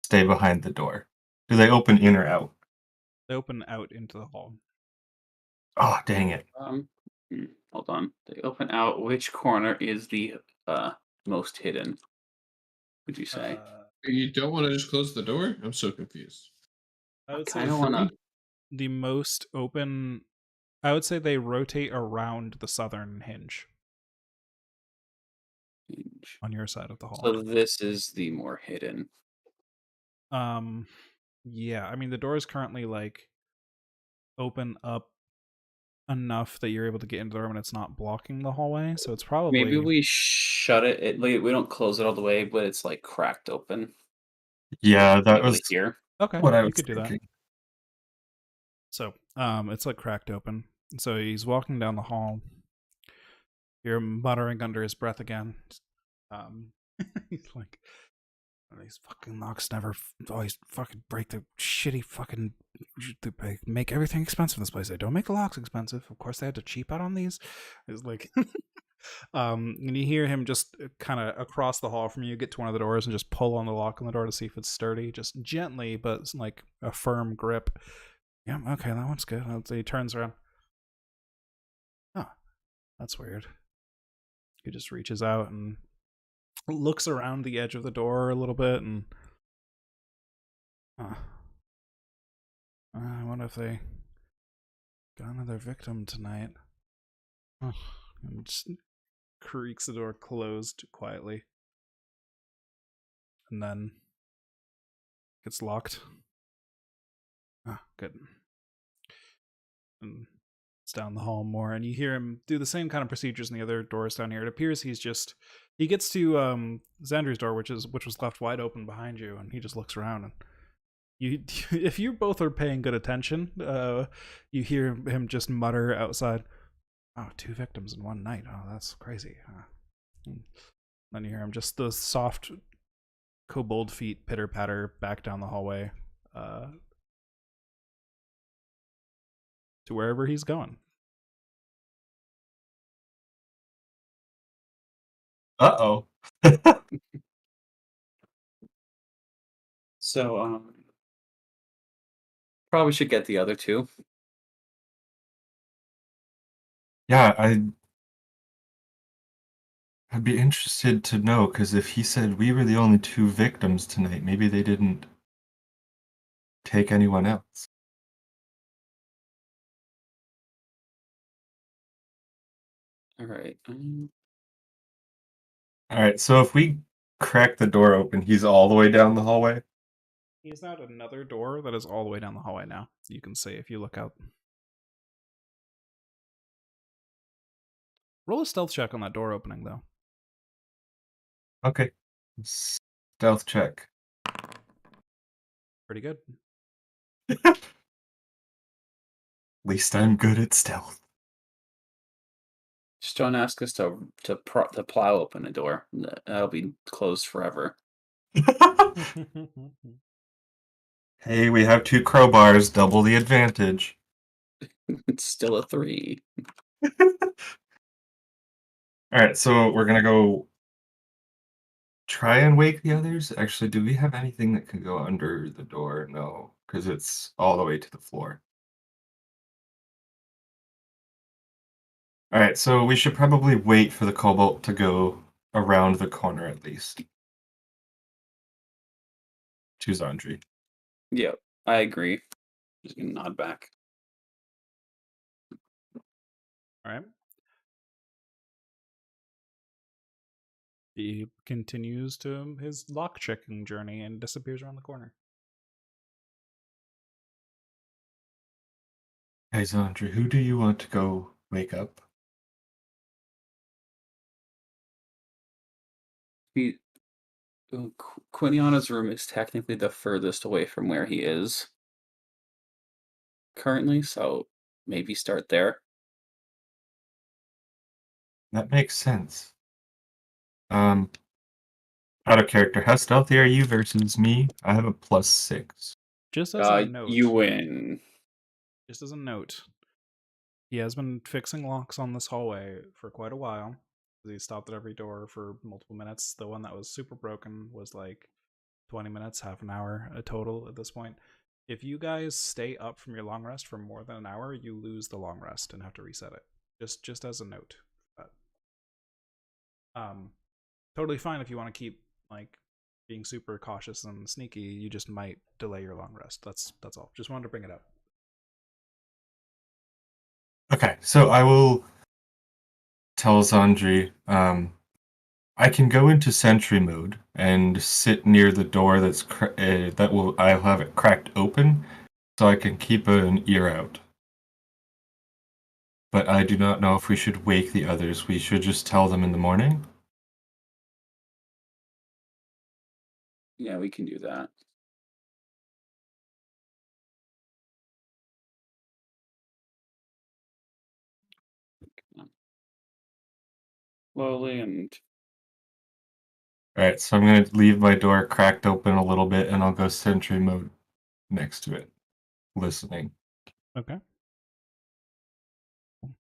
stay behind the door. Do they open in or out? They open out into the hall. Oh, dang it. Hold on. They open out. Which corner is the most hidden? Would you say? You don't want to just close the door? I'm so confused. I would say kind of want to. the most open. I would say they rotate around the southern hinge on your side of the hall. So this is the more hidden. Yeah, I mean the door is currently like open up enough that you're able to get into the room and it's not blocking the hallway, so it's probably Maybe we shut it. We don't close it all the way, but it's like cracked open. Yeah, that Able was to hear. okay. what I You was could do that. thinking. So, it's like cracked open. So he's walking down the hall. You're muttering under his breath again. He's like, "Oh, these fucking locks never always fucking break the shitty fucking. They make everything expensive in this place. They don't make the locks expensive. Of course, they had to cheap out on these." It's like, and you hear him just kind of across the hall from you get to one of the doors and just pull on the lock on the door to see if it's sturdy, just gently, but it's like a firm grip. Yeah, okay, that one's good. So he turns around. Oh, that's weird. He just reaches out and looks around the edge of the door a little bit and I wonder if they got another victim tonight. And just creaks the door closed quietly. And then gets locked. Good. And it's down the hall more, and you hear him do the same kind of procedures in the other doors down here. It appears he gets to Xandri's door, which was left wide open behind you, and he just looks around and you if you both are paying good attention, you hear him just mutter outside, "Oh, 2 victims in one night. Oh, that's crazy." And then you hear him just the soft kobold feet pitter patter back down the hallway to wherever he's going. Uh-oh. So probably should get the other two. Yeah, I'd be interested to know, because if he said we were the only 2 victims tonight, maybe they didn't take anyone else. All right. Alright, so if we crack the door open, he's all the way down the hallway? He's now at another door that is all the way down the hallway now. You can see if you look out. Roll a stealth check on that door opening, though. Okay. Stealth check. Pretty good. At least I'm good at stealth. Just don't ask us to plow open a door. That'll be closed forever. Hey, we have 2 crowbars, double the advantage. It's still a 3. Alright, so we're gonna go try and wake the others. Actually, do we have anything that can go under the door? No, because it's all the way to the floor. Alright, so we should probably wait for the cobalt to go around the corner at least. Choose Andre. Yep, I agree. Just gonna nod back. All right. He continues to his lock checking journey and disappears around the corner. Guys, Andre, who do you want to go wake up? Quiniana's room is technically the furthest away from where he is currently, so maybe start there. That makes sense. Out of character, how stealthy are you versus me? I have a +6. Just as a note. You win. Just as a note. He has been fixing locks on this hallway for quite a while. He stopped at every door for multiple minutes. The one that was super broken was like 20 minutes, half an hour a total at this point. If you guys stay up from your long rest for more than an hour, you lose the long rest and have to reset it. Just as a note. But totally fine if you want to keep like being super cautious and sneaky. You just might delay your long rest. That's all. Just wanted to bring it up. Okay, so I will tell Zandri, I can go into sentry mode and sit near the door I'll have it cracked open, so I can keep an ear out. But I do not know if we should wake the others. We should just tell them in the morning. Yeah, we can do that. Slowly and Alright, so I'm going to leave my door cracked open a little bit and I'll go sentry mode next to it, listening. Okay.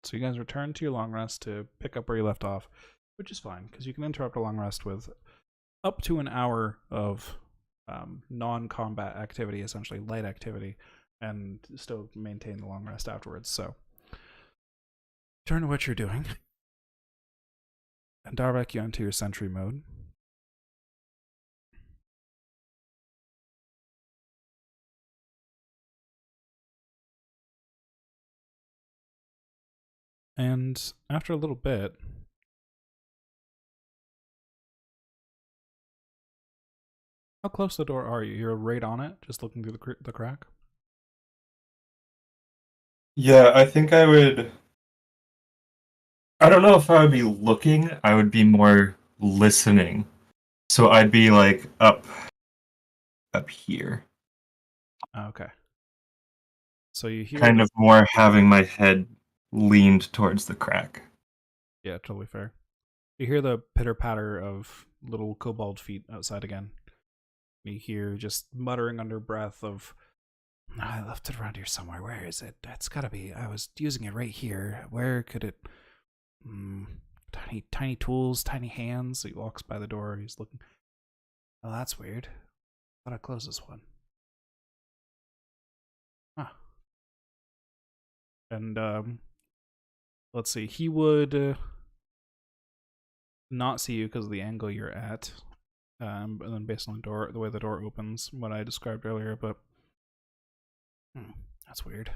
So you guys return to your long rest to pick up where you left off, which is fine because you can interrupt a long rest with up to an hour of non-combat activity, essentially light activity, and still maintain the long rest afterwards. So turn to what you're doing. And Darvek, you enter your sentry mode. And after a little bit, how close to the door are you? You're right on it, just looking through the crack? Yeah, I think I would. I don't know if I would be looking, I would be more listening. So I'd be like up here. Okay. So you hear Kind of more having my head leaned towards the crack. Yeah, totally fair. You hear the pitter-patter of little kobold feet outside again. You hear just muttering under breath of, I left it around here somewhere. Where is it? It's gotta be. I was using it right here. Where could it... tiny tools, tiny hands. He walks by the door. He's looking. Oh, that's weird. Thought I closed this one. Huh. And, let's see. He would not see you because of the angle you're at. And then based on the way the door opens, what I described earlier, but that's weird.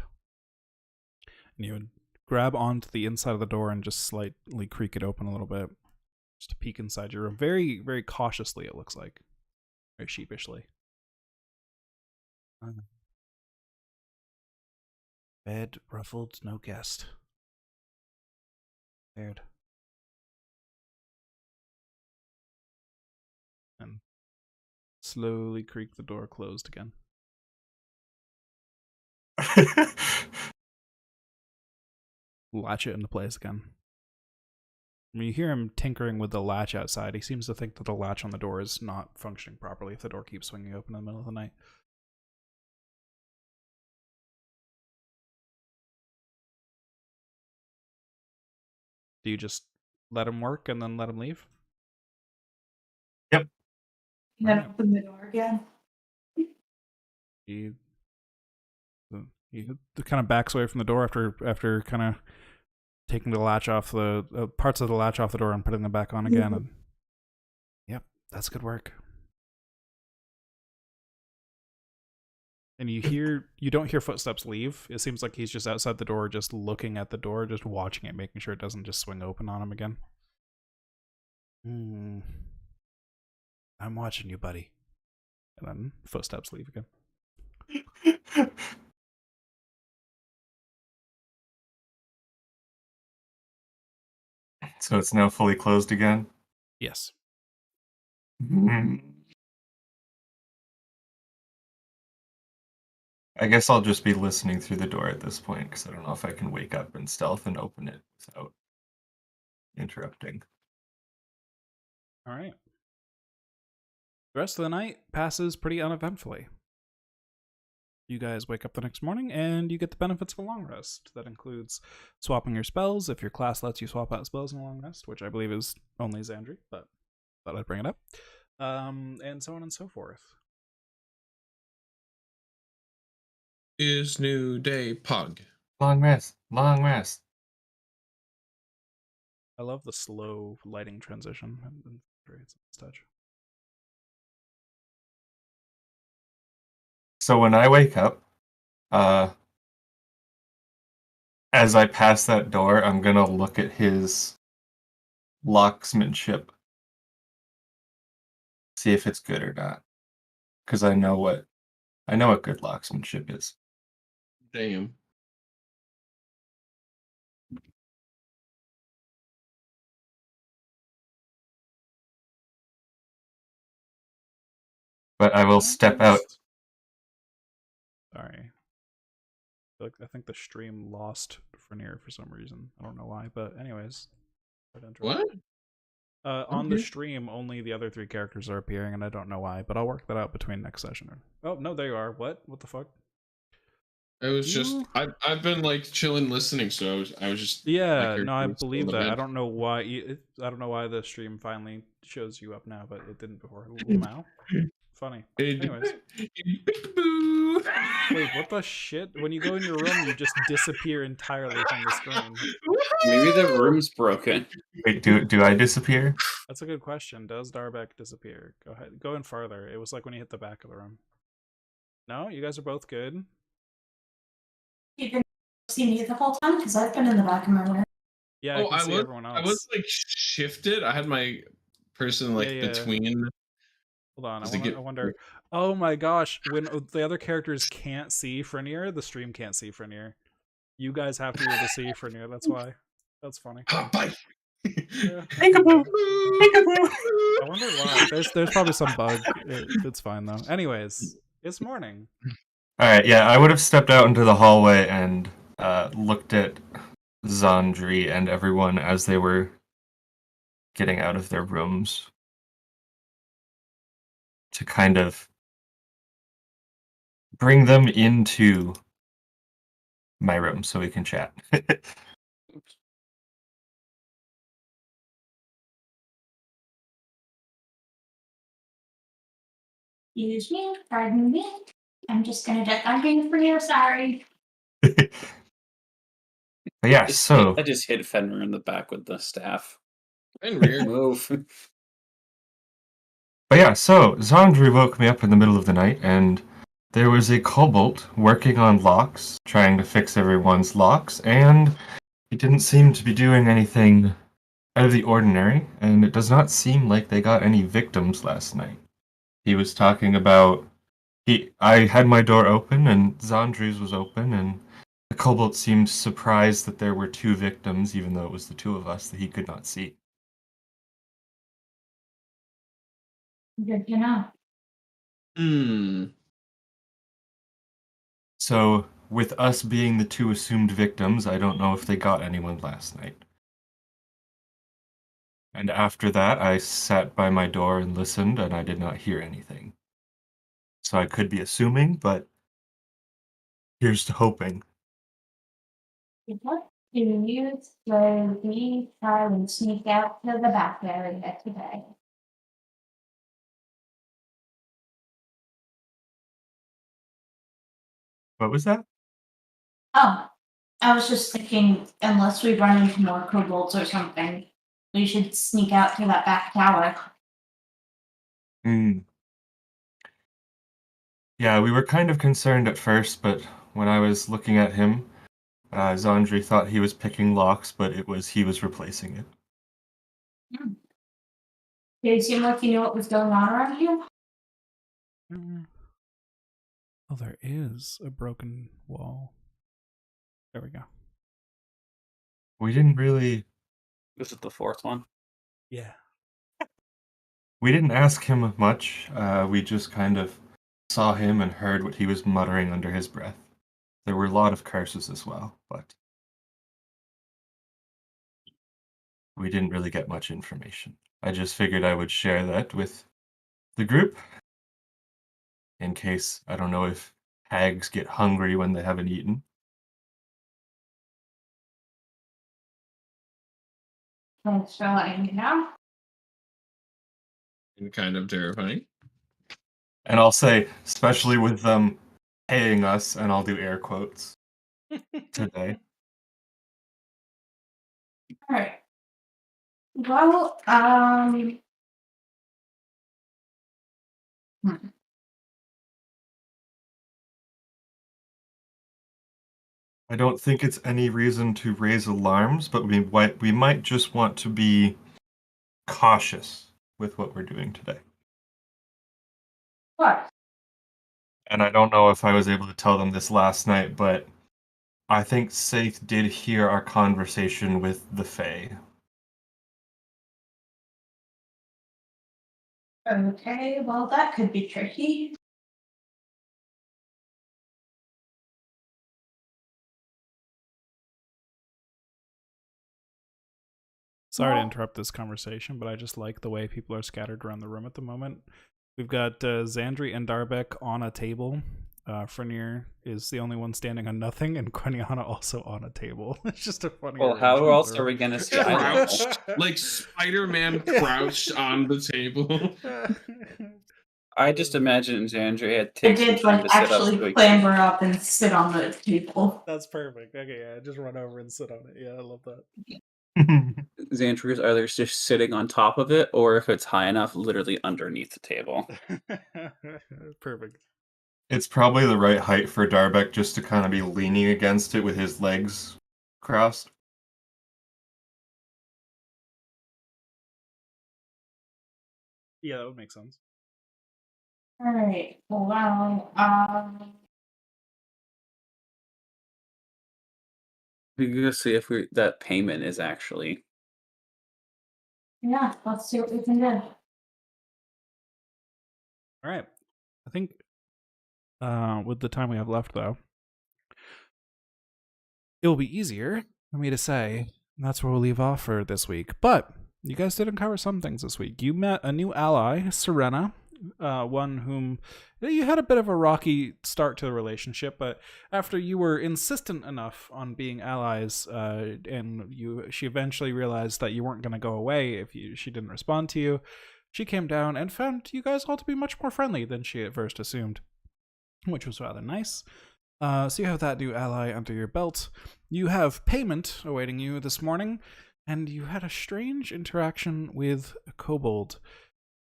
And you would grab onto the inside of the door and just slightly creak it open a little bit, just to peek inside your room. Very, very cautiously, it looks like. Very sheepishly. Bed ruffled, no guest. Weird. And slowly creak the door closed again. Latch it into place again. I mean, you hear him tinkering with the latch outside. He seems to think that the latch on the door is not functioning properly if the door keeps swinging open in the middle of the night. Do you just let him work and then let him leave? Yep. Then open the door again. He kind of backs away from the door after kind of taking the latch off the parts of the latch off the door and putting them back on again. And yep, that's good work. And you don't hear footsteps leave. It seems like he's just outside the door, just looking at the door, just watching it, making sure it doesn't just swing open on him again. I'm watching you, buddy. And then footsteps leave again. So it's now fully closed again? Yes. I guess I'll just be listening through the door at this point, because I don't know if I can wake up in stealth and open it without interrupting. All right. The rest of the night passes pretty uneventfully. You guys wake up the next morning and you get the benefits of a long rest. That includes swapping your spells if your class lets you swap out spells in a long rest, which I believe is only Xandri, but thought I'd bring it up. And so on and so forth. Is new day pug. Long rest. Long rest. I love the slow lighting transition. It's a touch. So when I wake up, as I pass that door, I'm gonna look at his locksmanship see if it's good or not. Because I know what good locksmanship is. Damn. But I will step out. Sorry. I think the stream lost Frenier for some reason. I don't know why, but anyways. What? On the Okay. stream, only the other 3 characters are appearing, and I don't know why, but I'll work that out between next session. Oh, no, there you are. What? What the fuck? It was You- just I've been like chilling listening, so I was just Yeah, my no, I character was still believe in the that. I bed. don't know why. I don't know why the stream finally shows you up now, but it didn't before. Now, funny. Anyways, wait, what the shit? When you go in your room, you just disappear entirely from the screen. Maybe the room's broken. Wait, do I disappear? That's a good question. Does Darbeck disappear? Go ahead. Go in farther. It was like when you hit the back of the room. No, you guys are both good. You can see me the whole time because I've been in the back of my room. Yeah, I can see everyone else. I was like shifted. I had my person like Yeah. between. Hold on, Does it get- I wonder. Oh my gosh, when the other characters can't see Frenier, the stream can't see Frenier. You guys have to be able to see Frenier. That's why. That's funny. Ah, bye. Yeah. Peekaboo! Peekaboo! I wonder why. There's probably some bug. It's fine though. Anyways, it's morning. All right, yeah, I would have stepped out into the hallway and looked at Zandri and everyone as they were getting out of their rooms to kind of bring them into my room so we can chat. Excuse me, pardon me. I'm just gonna check on things for you. Sorry. But yeah, so I just hit Fenrir in the back with the staff. And rear. Move. so Zandri woke me up in the middle of the night, and there was a kobold working on locks, trying to fix everyone's locks, and he didn't seem to be doing anything out of the ordinary, and it does not seem like they got any victims last night. He was talking about I had my door open and Zandri's was open, and the kobold seemed surprised that there were 2 victims, even though it was the 2 of us that he could not see. Good to know. Hmm. So, with us being the 2 assumed victims, I don't know if they got anyone last night. And after that, I sat by my door and listened, and I did not hear anything. So I could be assuming, but here's to hoping. What do you slowly try and sneak out to the back area today? What was that? Oh, I was just thinking, unless we run into more kobolds or something, we should sneak out to that back tower. Hmm. Yeah, we were kind of concerned at first, but when I was looking at him, Zandri thought he was picking locks, but he was replacing it. Did it seem like you knew what was going on around you? Oh, there is a broken wall. There we go. We didn't really. This is the 4th one. Yeah. We didn't ask him much. We just kind of saw him and heard what he was muttering under his breath. There were a lot of curses as well, but we didn't really get much information. I just figured I would share that with the group in case, I don't know if hags get hungry when they haven't eaten. Thanks for letting me know. And kind of terrifying. And I'll say, especially with them paying us, and I'll do air quotes today. Alright. Well, I don't think it's any reason to raise alarms, but we might just want to be cautious with what we're doing today. course. And I don't know if I was able to tell them this last night, but I think Saith did hear our conversation with the Fae. Okay, well, that could be tricky. Sorry to Well- interrupt this conversation, but I just like the way people are scattered around the room at the moment. We've got Xandri and Darbek on a table. Frenier is the only one standing on nothing, and Quiniana also on a table. It's just a funny. Well, how arrangement else there. are we gonna see? Crouched, like Spider-Man crouched on the table. I just imagine Xandri had I taken some did time like to sit up. actually So he clamber up and sit on the table. That's perfect. Okay, yeah, just run over and sit on it. Yeah, I love that. Xandri is either just sitting on top of it, or if it's high enough, literally underneath the table. Perfect. It's probably the right height for Darbek just to kind of be leaning against it with his legs crossed. Yeah, that would make sense. Alright, well, We can go see if that payment is actually. yeah, let's see what we can do. All right. I think with the time we have left, though, it will be easier for me to say that's where we'll leave off for this week. But you guys did uncover some things this week. You met a new ally, Serena, one whom you had a bit of a rocky start to the relationship, but after you were insistent enough on being allies, and she eventually realized that you weren't going to go away if she didn't respond to you, she came down and found you guys all to be much more friendly than she at first assumed, which was rather nice. So you have that new ally under your belt. You have payment awaiting you this morning, and you had a strange interaction with a kobold.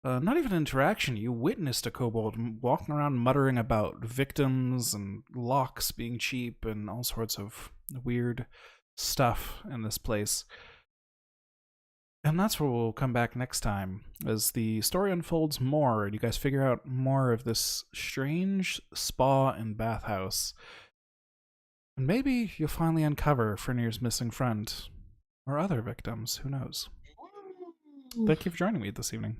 Not even interaction, you witnessed a kobold walking around muttering about victims and locks being cheap and all sorts of weird stuff in this place. And that's where we'll come back next time, as the story unfolds more and you guys figure out more of this strange spa and bathhouse. And maybe you'll finally uncover Frenier's missing friend, or other victims, who knows. Thank you for joining me this evening.